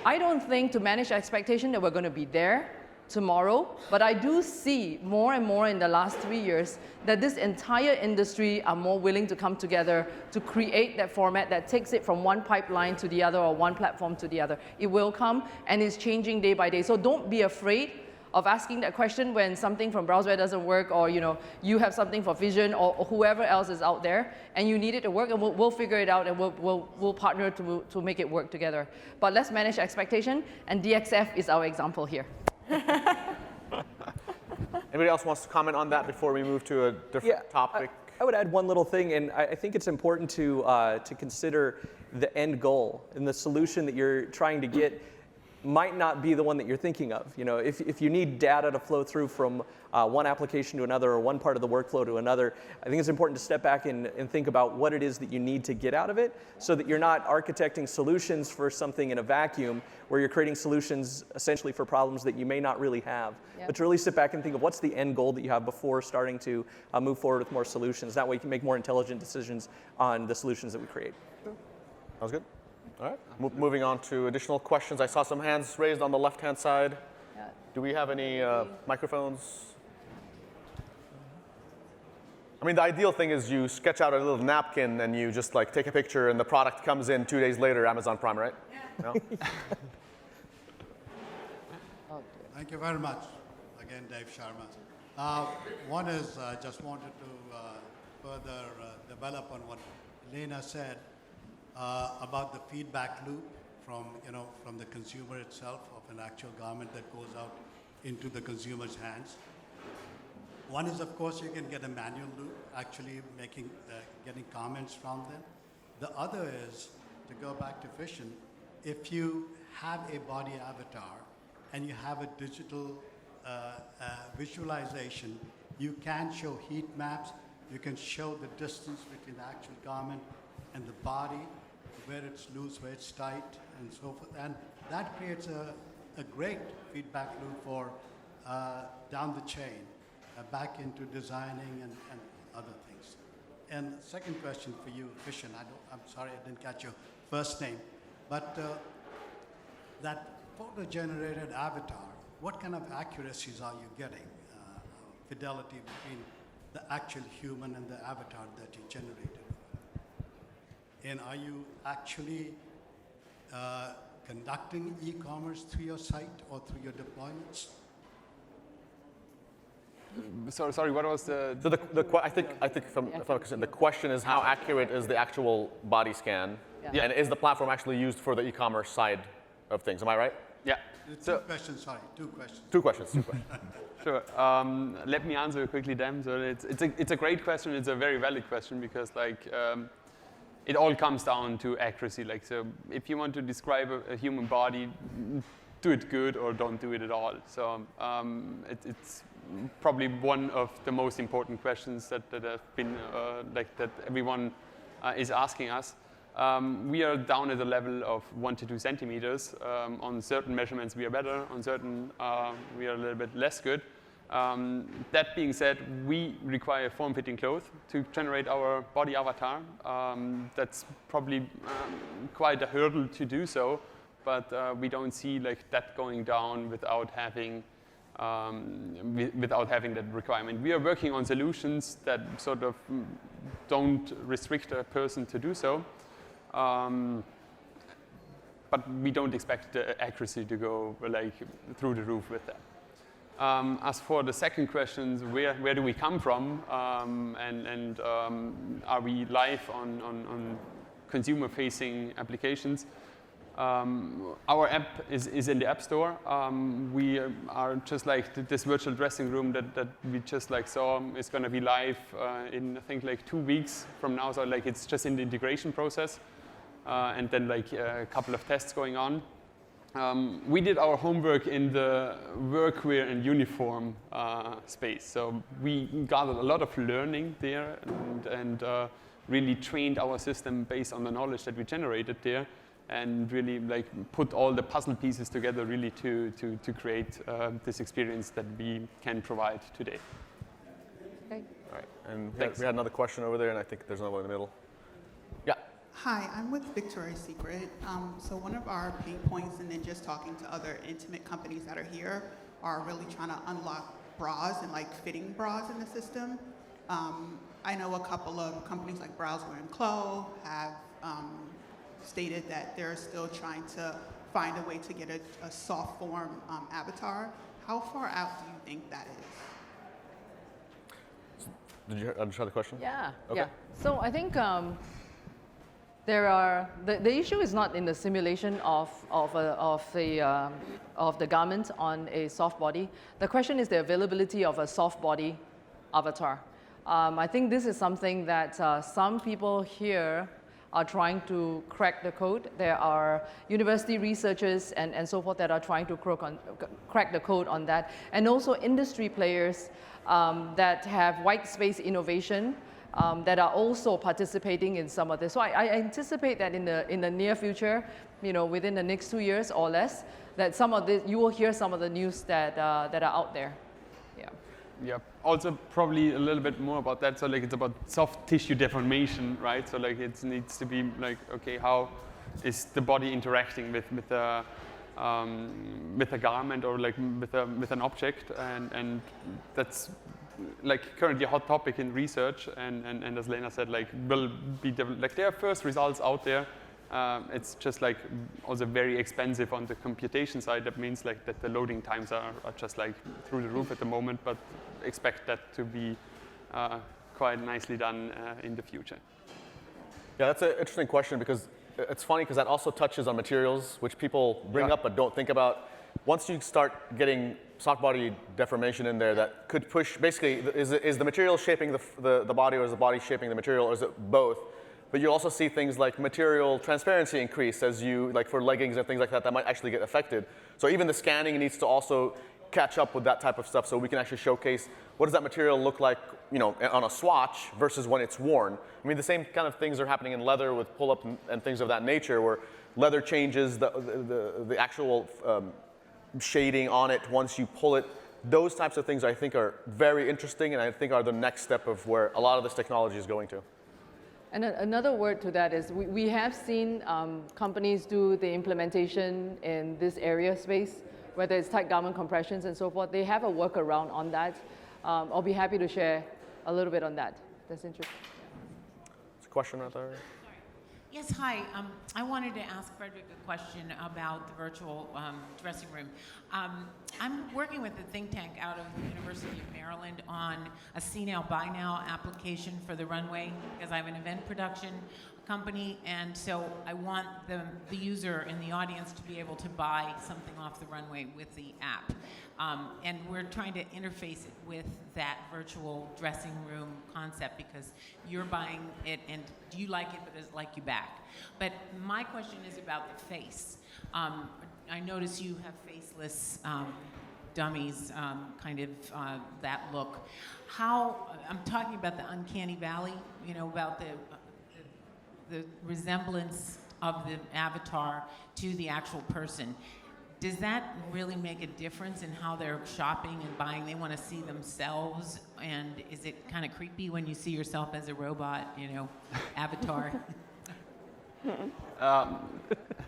I don't think to manage expectation that we're going to be there tomorrow, but I do see more and more in the last 3 years that this entire industry are more willing to come together to create that format that takes it from one pipeline to the other or one platform to the other. It will come, and it's changing day by day. So don't be afraid of asking that question when something from Browzwear doesn't work, or you have something for Fision or whoever else is out there, and you need it to work, and we'll figure it out, and we'll partner to make it work together. But let's manage expectation, and DXF is our example here.
Anybody else wants to comment on that before we move to a different topic?
I would add one little thing, and I think it's important to consider the end goal, and the solution that you're trying to get might not be the one that you're thinking of. If you need data to flow through from one application to another or one part of the workflow to another, I think it's important to step back and think about what it is that you need to get out of it, so that you're not architecting solutions for something in a vacuum where you're creating solutions essentially for problems that you may not really have. Yep. But to really sit back and think of what's the end goal that you have before starting to move forward with more solutions. That way you can make more intelligent decisions on the solutions that we create.
Sounds good. All right, moving on to additional questions. I saw some hands raised on the left-hand side. Yeah. Do we have any microphones? mean, the ideal thing is you sketch out a little napkin and you just like take a picture and the product comes in 2 days later, Amazon Prime, right? No?
Thank you very much. Again, Dave Sharma. One is I just wanted to further develop on what Lena said about the feedback loop from the consumer itself of an actual garment that goes out into the consumer's hands. One is, of course, you can get a manual loop, actually getting comments from them. The other is, to go back to Fision, if you have a body avatar and you have a digital visualization, you can show heat maps, you can show the distance between the actual garment and the body, where it's loose, where it's tight, and so forth. And that creates a great feedback loop for down the chain, back into designing and other things. And second question for you, Fision, I'm sorry I didn't catch your first name, but that photo-generated avatar, what kind of accuracies are you getting? Fidelity between the actual human and the avatar that you generated? And are you actually conducting e-commerce through your site or through your deployments?
Sorry, what was the?
So I think the question is how accurate is the actual body scan, and is the platform actually used for the e-commerce side of things? Am I right?
Yeah.
Two questions, sorry, two questions.
Two questions.
Sure. Let me answer quickly, then. So it's a great question. It's a very valid question because it all comes down to accuracy. So if you want to describe a human body, do it good or don't do it at all. So it's probably one of the most important questions that have been that everyone is asking us. We are down at the level of 1 to 2 centimeters. On certain measurements, we are better. On certain, we are a little bit less good. That being said, we require form-fitting clothes to generate our body avatar. That's probably quite a hurdle to do so, but we don't see that going down without having that requirement. We are working on solutions that sort of don't restrict a person to do so. But we don't expect the accuracy to go through the roof with that. As for the second question, where do we come from, and are we live on consumer-facing applications? Our app is in the App Store. We are just like this virtual dressing room that we just saw is going to be live in I think 2 weeks from now. So it's just in the integration process. And then a couple of tests going on. We did our homework in the workwear and uniform space. So we gathered a lot of learning there and really trained our system based on the knowledge that we generated there, and really put all the puzzle pieces together really to create this experience that we can provide today.
Okay.
All right, and we had another question over there, and I think there's another one in the middle. Yeah.
Hi, I'm with Victoria's Secret. So one of our pain points, and then just talking to other intimate companies that are here, are really trying to unlock bras and fitting bras in the system. I know a couple of companies like Browzwear and Clo have stated that they're still trying to find a way to get a soft form avatar. How far out do you think that is?
Did you understand the question?
Yeah.
Okay.
Yeah. So I think the issue is not in the simulation of the garment on a soft body. The question is the availability of a soft body avatar. I think this is something that some people here are trying to crack the code. There are university researchers and so forth that are trying to crack the code on that, and also industry players that have white space innovation that are also participating in some of this. So I anticipate that in the near future, within the next 2 years or less, that some of this, you will hear some of the news that are out there. Yeah.
Yeah. Also, probably a little bit more about that. So, it's about soft tissue deformation, right? So, it needs to be okay, how is the body interacting with a garment or with an object, and that's like currently a hot topic in research, and as Lena said, like will be like there are first results out there. It's just like also very expensive on the computation side. That means like that the loading times are just like through the roof at the moment, but expect that to be quite nicely done in the future.
Yeah, that's an interesting question because it's funny because that also touches on materials, which people bring up but don't think about. Once you start getting soft body deformation in there, that could push, basically, is the material shaping the body, or is the body shaping the material, or is it both? But you also see things like material transparency increase as you, like for leggings and things like that, that might actually get affected. So even the scanning needs to also catch up with that type of stuff so we can actually showcase what does that material look like, you know, on a swatch versus when it's worn. I mean, the same kind of things are happening in leather with pull-up and things of that nature, where leather changes the actual shading on it once you pull it. Those types of things I think are very interesting, and I think are the next step of where a lot of this technology is going to.
And another word to that is we have seen companies do the implementation in this area space, whether it's tight garment compressions and so forth. They have a workaround on that. I'll be happy to share a little bit on that. That's interesting.
There's a question right there.
Yes, hi. I wanted to ask Frederick a question about the virtual dressing room. I'm working with a think tank out of the University of Maryland on a see now, buy now application for the runway, because I have an event production company, and so I want the user in the audience to be able to buy something off the runway with the app. And we're trying to interface it with that virtual dressing room concept, because you're buying it and you like it, but does it like you back? But my question is about the face. I notice you have faceless dummies, kind of that look. I'm talking about the uncanny valley, you know, about the resemblance of the avatar to the actual person. Does that really make a difference in how they're shopping and buying? They want to see themselves, and is it kind of creepy when you see yourself as a robot, you know, avatar?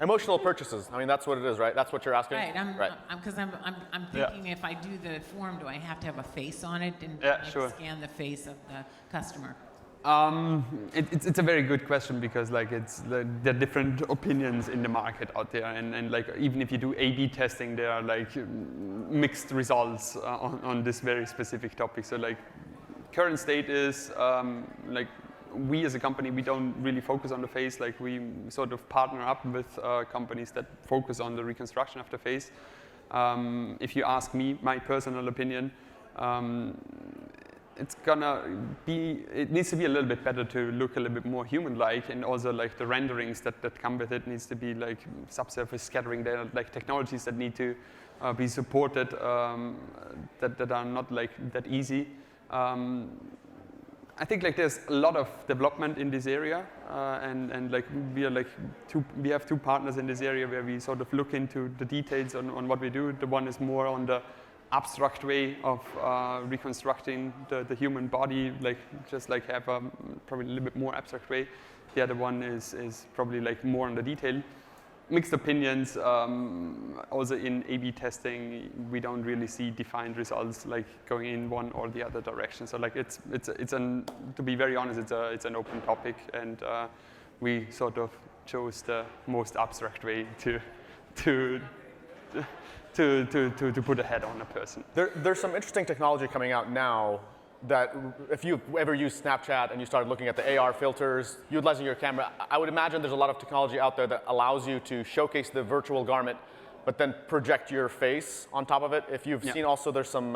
Emotional purchases. I mean, that's what it is, right? That's what you're asking?
Right. Because I'm thinking, if I do the form, do I have to have a face on it and scan the face of the customer?
It's a very good question, because like there are different opinions in the market out there, and like even if you do A/B testing, there are like mixed results on this very specific topic. So like current state is like we as a company, we don't really focus on the face. Like we sort of partner up with companies that focus on the reconstruction of the face. If you ask me, my personal opinion, it needs to be a little bit better to look a little bit more human-like, and also like the renderings that come with it needs to be like subsurface scattering. There are like technologies that need to be supported that are not like that easy. I think like there's a lot of development in this area, and like we have two partners in this area where we sort of look into the details on what we do. The one is more on the abstract way of reconstructing the human body, like just like have probably a little bit more abstract way. The other one is probably like more on the detail. Mixed opinions. Also in A/B testing, we don't really see defined results like going in one or the other direction. So like to be very honest, it's an open topic, and we sort of chose the most abstract way to put a head on a person.
There's some interesting technology coming out now that if you've ever used Snapchat and you started looking at the AR filters, utilizing your camera, I would imagine there's a lot of technology out there that allows you to showcase the virtual garment, but then project your face on top of it. If you've seen also, there's some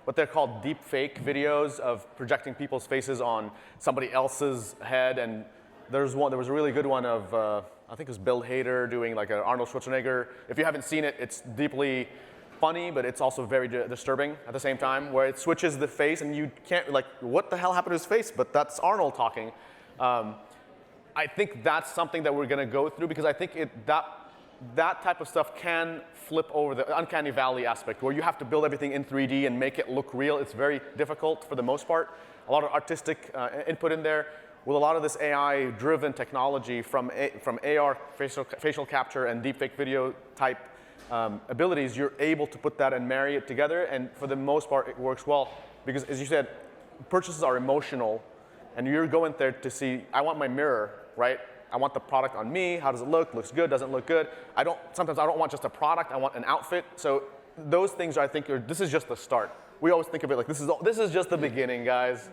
what they're called deep fake videos of projecting people's faces on somebody else's head. And there was a really good one of, I think it was Bill Hader doing like an Arnold Schwarzenegger. If you haven't seen it, it's deeply funny, but it's also very disturbing at the same time, where it switches the face and you can't, like, what the hell happened to his face? But that's Arnold talking. I think that's something that we're going to go through, because I think that type of stuff can flip over the uncanny valley aspect, where you have to build everything in 3D and make it look real. It's very difficult for the most part. A lot of artistic input in there. With a lot of this AI-driven technology from AR facial capture and deepfake video type abilities, you're able to put that and marry it together, and for the most part, it works well. because as you said, purchases are emotional, and you're going there to see, I want my mirror, right? I want the product on me. How does it look? Looks good, doesn't look good. Sometimes I don't want just a product, I want an outfit. So those things I think this is just the start. We always think of it like this is just the beginning, guys.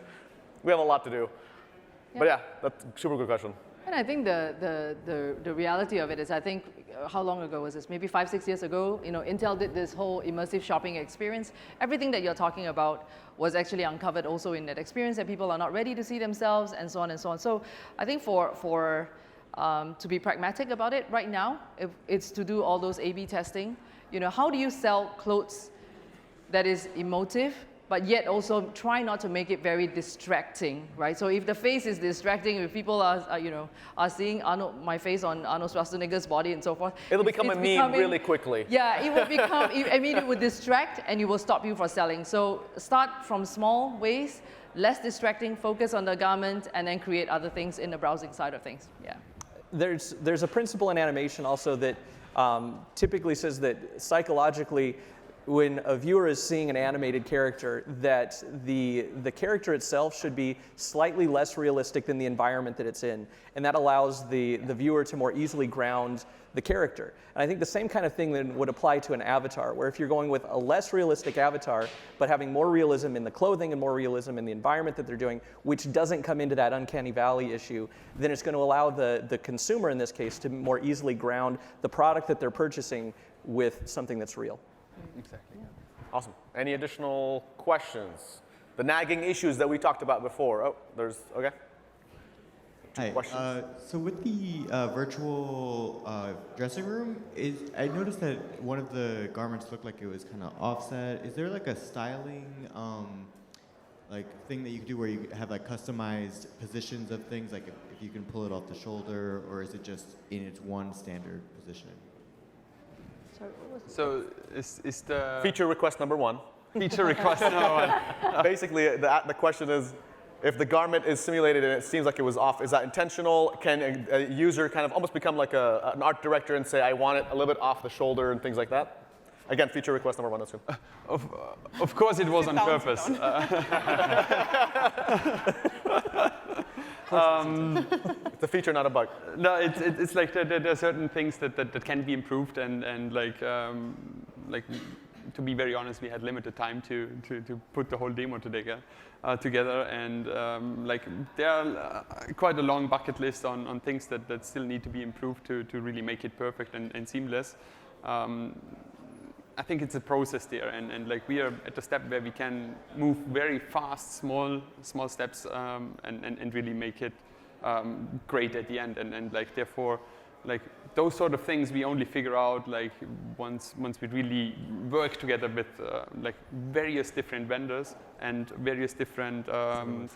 We have a lot to do. But yeah, that's a super good question.
And I think the reality of it is, I think, how long ago was this? Maybe 5-6 years ago, Intel did this whole immersive shopping experience. Everything that you're talking about was actually uncovered also in that experience, and people are not ready to see themselves, and so on and so on. So I think to be pragmatic about it right now, it's to do all those A/B testing. How do you sell clothes that is emotive, but yet also try not to make it very distracting, right? So if the face is distracting, if people are seeing my face on Arnold Schwarzenegger's body and so forth,
it'll become a meme really quickly.
Yeah, it will become. It would distract, and it will stop you from selling. So start from small ways, less distracting, focus on the garment, and then create other things in the browsing side of things. Yeah.
There's a principle in animation also that typically says that psychologically, when a viewer is seeing an animated character, that the character itself should be slightly less realistic than the environment that it's in. And that allows the viewer to more easily ground the character. And I think the same kind of thing then would apply to an avatar, where if you're going with a less realistic avatar, but having more realism in the clothing and more realism in the environment that they're doing, which doesn't come into that uncanny valley issue, then it's going to allow the consumer in this case to more easily ground the product that they're purchasing with something that's real.
Exactly. Yeah. Awesome. Any additional questions? The nagging issues that we talked about before. Oh, okay.
Hi.
Questions?
So with the virtual dressing room, I noticed that one of the garments looked like it was kind of offset. Is there like a styling thing that you can do where you have like customized positions of things, like if you can pull it off the shoulder, or is it just in its one standard positioning?
So is the
feature request number one?
Feature request number one.
Basically, the question is, if the garment is simulated and it seems like it was off, is that intentional? Can a user kind of almost become like an art director and say, I want it a little bit off the shoulder and things like that? Again, feature request number one, that's good.
Of course it was on purpose.
It's a feature, not a bug.
No, it's like there are certain things that can be improved, and like to be very honest, we had limited time to put the whole demo together, and like there are quite a long bucket list on things that still need to be improved to really make it perfect and seamless. I think it's a process there, and like we are at the step where we can move very fast, small steps, and really make it great at the end, and like therefore, like those sort of things we only figure out like once we really work together with like various different vendors and various different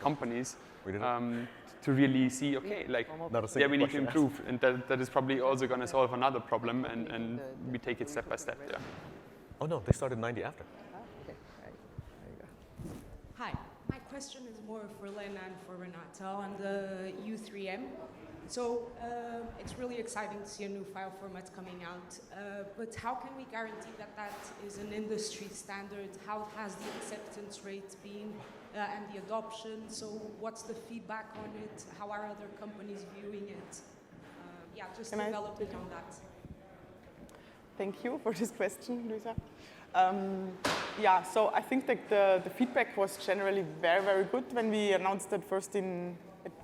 companies to really see, okay, like yeah, we need to improve, and that is probably also going to solve another problem, and we take it step by step. Yeah.
Oh no, they started 90 after.
Okay, right. There you go.
Hi, my question is more for Lena and for Renate on the U3M. So it's really exciting to see a new file format coming out, but how can we guarantee that is an industry standard? How has the acceptance rate been and the adoption? So what's the feedback on it? How are other companies viewing it? Yeah, just developing on that.
Thank you for this question, Luisa. Yeah, so I think that the feedback was generally very, very good when we announced it first at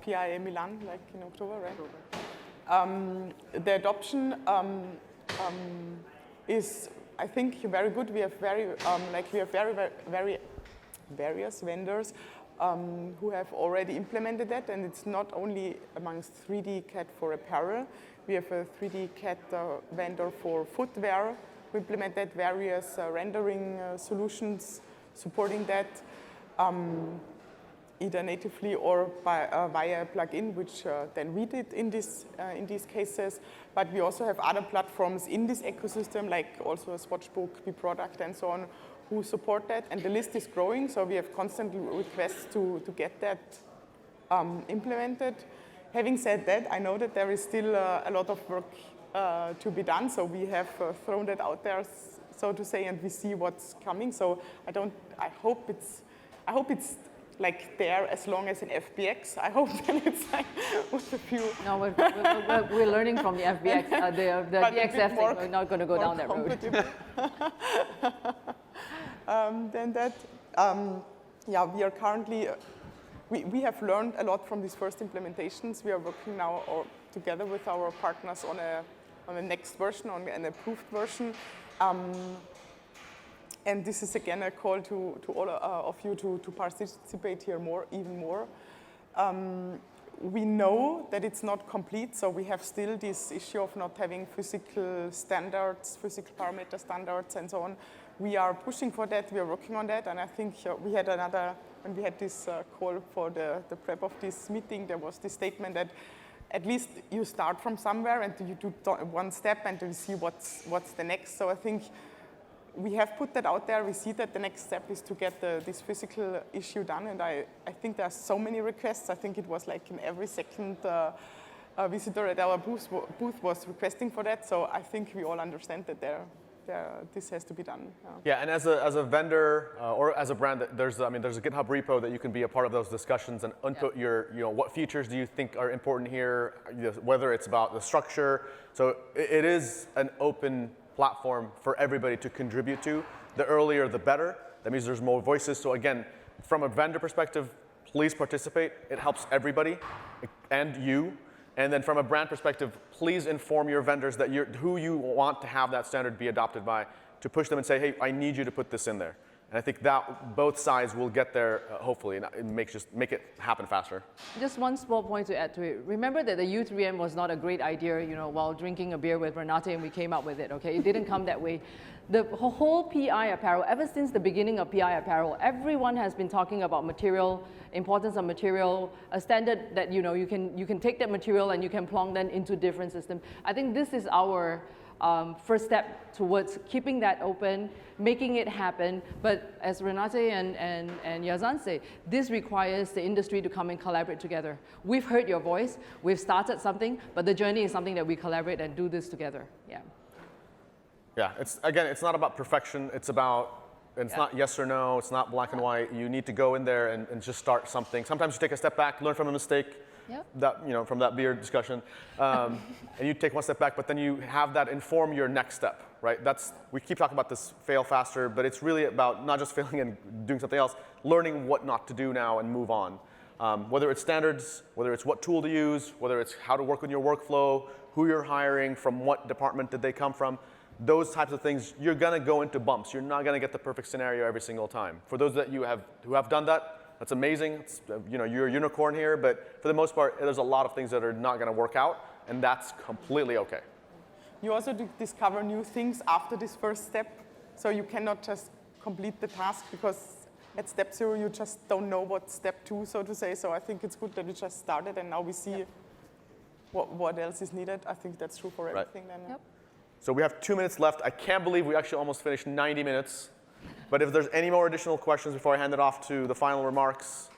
PI Milan, like in October, right? The adoption is, I think, very good. We have very various vendors who have already implemented that, and it's not only amongst 3D CAD for apparel. We have a 3D CAD vendor for footwear who implemented various rendering solutions supporting that, either natively or via a plugin, which then we did in these cases. But we also have other platforms in this ecosystem, like also a swatchbook, product, and so on, who support that. And the list is growing, so we have constant requests to get that implemented. Having said that, I know that there is still a lot of work to be done, so we have thrown that out there, so to say, and we see what's coming. So I hope it's I hope it's like there as long as in FBX. I hope then it's like with a few.
No, we're learning from the FBX, the DXF thing. We're not going to go down that road.
Then that, yeah, we are currently, we have learned a lot from these first implementations. We are working now together with our partners on a next version, on an approved version. And this is again a call to all of you to participate here even more. We know that it's not complete, so we have still this issue of not having physical standards, physical parameter standards, and so on. We are pushing for that, we are working on that, and I think we had when we had this call for the prep of this meeting, there was this statement that at least you start from somewhere and you do one step and you see what's the next. So I think we have put that out there. We see that the next step is to get this physical issue done, and I think there are so many requests. I think it was like in every second visitor at our booth was requesting for that. So I think we all understand that this has to be done.
Yeah, and as a vendor or as a brand, there's a GitHub repo that you can be a part of those discussions and input your, what features do you think are important here, whether it's about the structure. So it is an open platform for everybody to contribute to. The earlier, the better. That means there's more voices. So again, from a vendor perspective, please participate. It helps everybody and you. And then from a brand perspective, please inform your vendors that who you want to have that standard be adopted by, to push them and say, hey, I need you to put this in there. And I think that both sides will get there, hopefully, and it make it happen faster. Just one small point to add to it. Remember that the U3M was not a great idea, while drinking a beer with Renate and we came up with it, okay? It didn't come that way. The whole PI Apparel, ever since the beginning of PI Apparel, everyone has been talking about material, importance of material, a standard that, you can take that material and you can plonk them into different systems. I think this is our first step towards keeping that open, making it happen. But as Renate and Yazan say, this requires the industry to come and collaborate together. We've heard your voice, we've started something, but the journey is something that we collaborate and do this together. Yeah. Yeah, it's not about perfection. It's not yes or no. It's not black and white. You need to go in there and just start something. Sometimes you take a step back, learn from a mistake. Yep. That, from that beer discussion, and you take one step back, but then you have that inform your next step, right? We keep talking about this fail faster, but it's really about not just failing and doing something else, learning what not to do now and move on. Whether it's standards, whether it's what tool to use, whether it's how to work with your workflow, who you're hiring, from what department did they come from, those types of things, you're gonna go into bumps. You're not gonna get the perfect scenario every single time. For those who have done that, that's amazing. You're a unicorn here, but for the most part, there's a lot of things that are not going to work out, and that's completely okay. You also discover new things after this first step, so you cannot just complete the task, because at step 0 you just don't know what step 2, so to say. So I think it's good that we just started, and now we see what else is needed. I think that's true for everything. Right. Then. Yep. So we have 2 minutes left. I can't believe we actually almost finished 90 minutes. But if there's any more additional questions before I hand it off to the final remarks,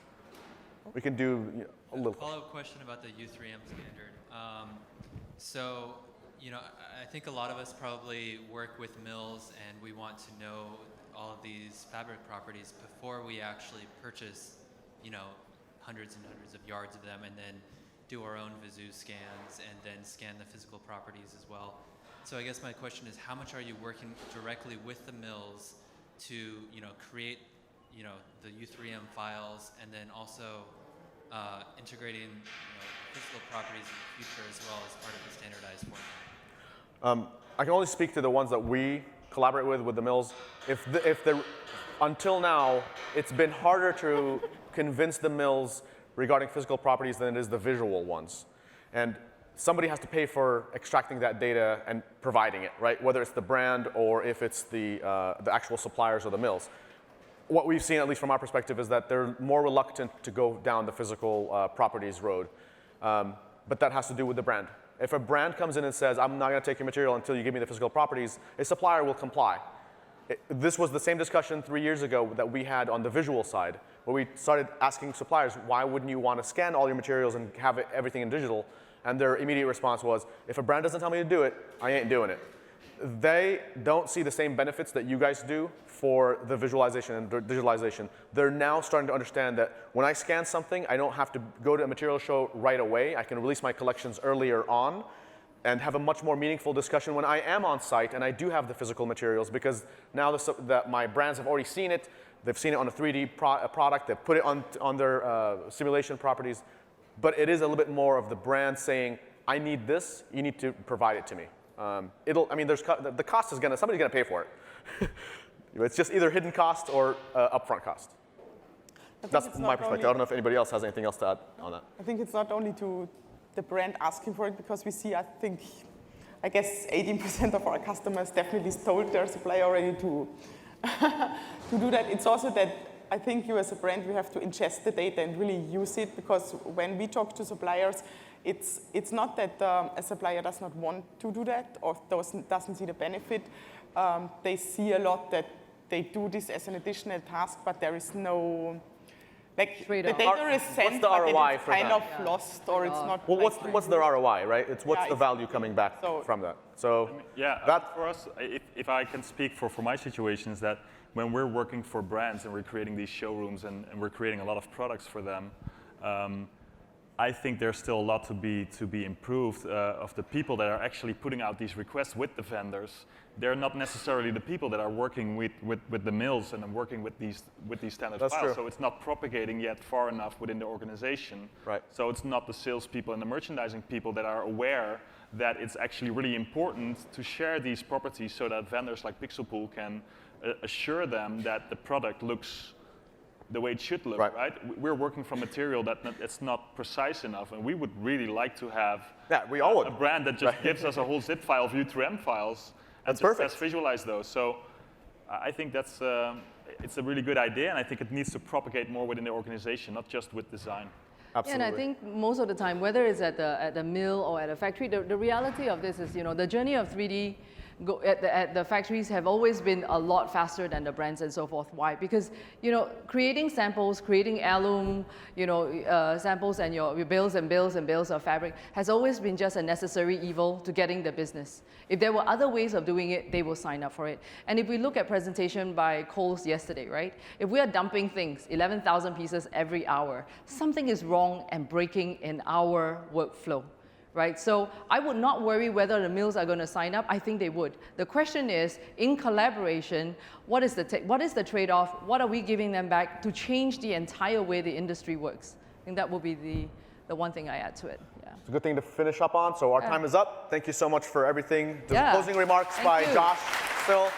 we can do a little.
Follow-up question about the U3M standard. I think a lot of us probably work with mills, and we want to know all of these fabric properties before we actually purchase, hundreds and hundreds of yards of them, and then do our own Vizoo scans and then scan the physical properties as well. So I guess my question is, how much are you working directly with the mills to create the U3M files, and then also integrating physical properties in the future as well as part of the standardized format? I can only speak to the ones that we collaborate with the mills. Until now, it's been harder to convince the mills regarding physical properties than it is the visual ones. And somebody has to pay for extracting that data and providing it, right? Whether it's the brand or if it's the actual suppliers or the mills. What we've seen, at least from our perspective, is that they're more reluctant to go down the physical properties road. But that has to do with the brand. If a brand comes in and says, I'm not going to take your material until you give me the physical properties, a supplier will comply. This was the same discussion 3 years ago that we had on the visual side, where we started asking suppliers, why wouldn't you want to scan all your materials and have everything in digital? And their immediate response was, if a brand doesn't tell me to do it, I ain't doing it. they don't see the same benefits that you guys do for the visualization and digitalization. They're now starting to understand that when I scan something, I don't have to go to a material show right away. I can release my collections earlier on and have a much more meaningful discussion when I am on site and I do have the physical materials, because now that my brands have already seen it. They've seen it on a 3D product. They've put it on their simulation properties. But it is a little bit more of the brand saying, I need this. You need to provide it to me. The cost is somebody's gonna pay for it. It's just either hidden cost or upfront cost. That's my perspective. I don't know if anybody else has anything else to add on that.
I think it's not only to the brand asking for it, because we see, I guess 18% of our customers definitely told their supplier already to do that. It's also that I think you as a brand, you have to ingest the data and really use it, because when we talk to suppliers, it's not that a supplier does not want to do that or doesn't see the benefit. They see a lot that they do this as an additional task, but there is no, like, the data is sent, but it's kind of lost, or it's not.
Well, what's the ROI, right? It's what's the value coming back from that. So
for us, if I can speak for my situation, is that when we're working for brands and we're creating these showrooms and we're creating a lot of products for them, I think there's still a lot to be improved of the people that are actually putting out these requests with the vendors. They're not necessarily the people that are working with the mills and working with these standard files.
True.
So it's not propagating yet far enough within the organization.
Right.
So it's not the salespeople and the merchandising people that are aware that it's actually really important to share these properties so that vendors like PixelPool can assure them that the product looks the way it should look, right? We're working from material that's not precise enough, and we would really like to have a brand that just gives us a whole zip file view through M files and just visualize those. So I think it's a really good idea, and I think it needs to propagate more within the organization, not just with design.
Absolutely. And I think most of the time, whether it's at the mill or at a factory, the reality of this is, the journey of 3D at the factories have always been a lot faster than the brands and so forth. Why? Because, creating samples, creating heirloom, samples and your bills and bills and bills of fabric has always been just a necessary evil to getting the business. If there were other ways of doing it, they will sign up for it. And if we look at presentation by Coles yesterday, right? If we are dumping things, 11,000 pieces every hour, something is wrong and breaking in our workflow. Right? So I would not worry whether the mills are going to sign up. I think they would. The question is, in collaboration, what is the trade-off? What are we giving them back to change the entire way the industry works? I think that will be the one thing I add to it. Yeah.
It's a good thing to finish up on. So our time is up. Thank you so much for everything. Closing remarks by Josh, Phil.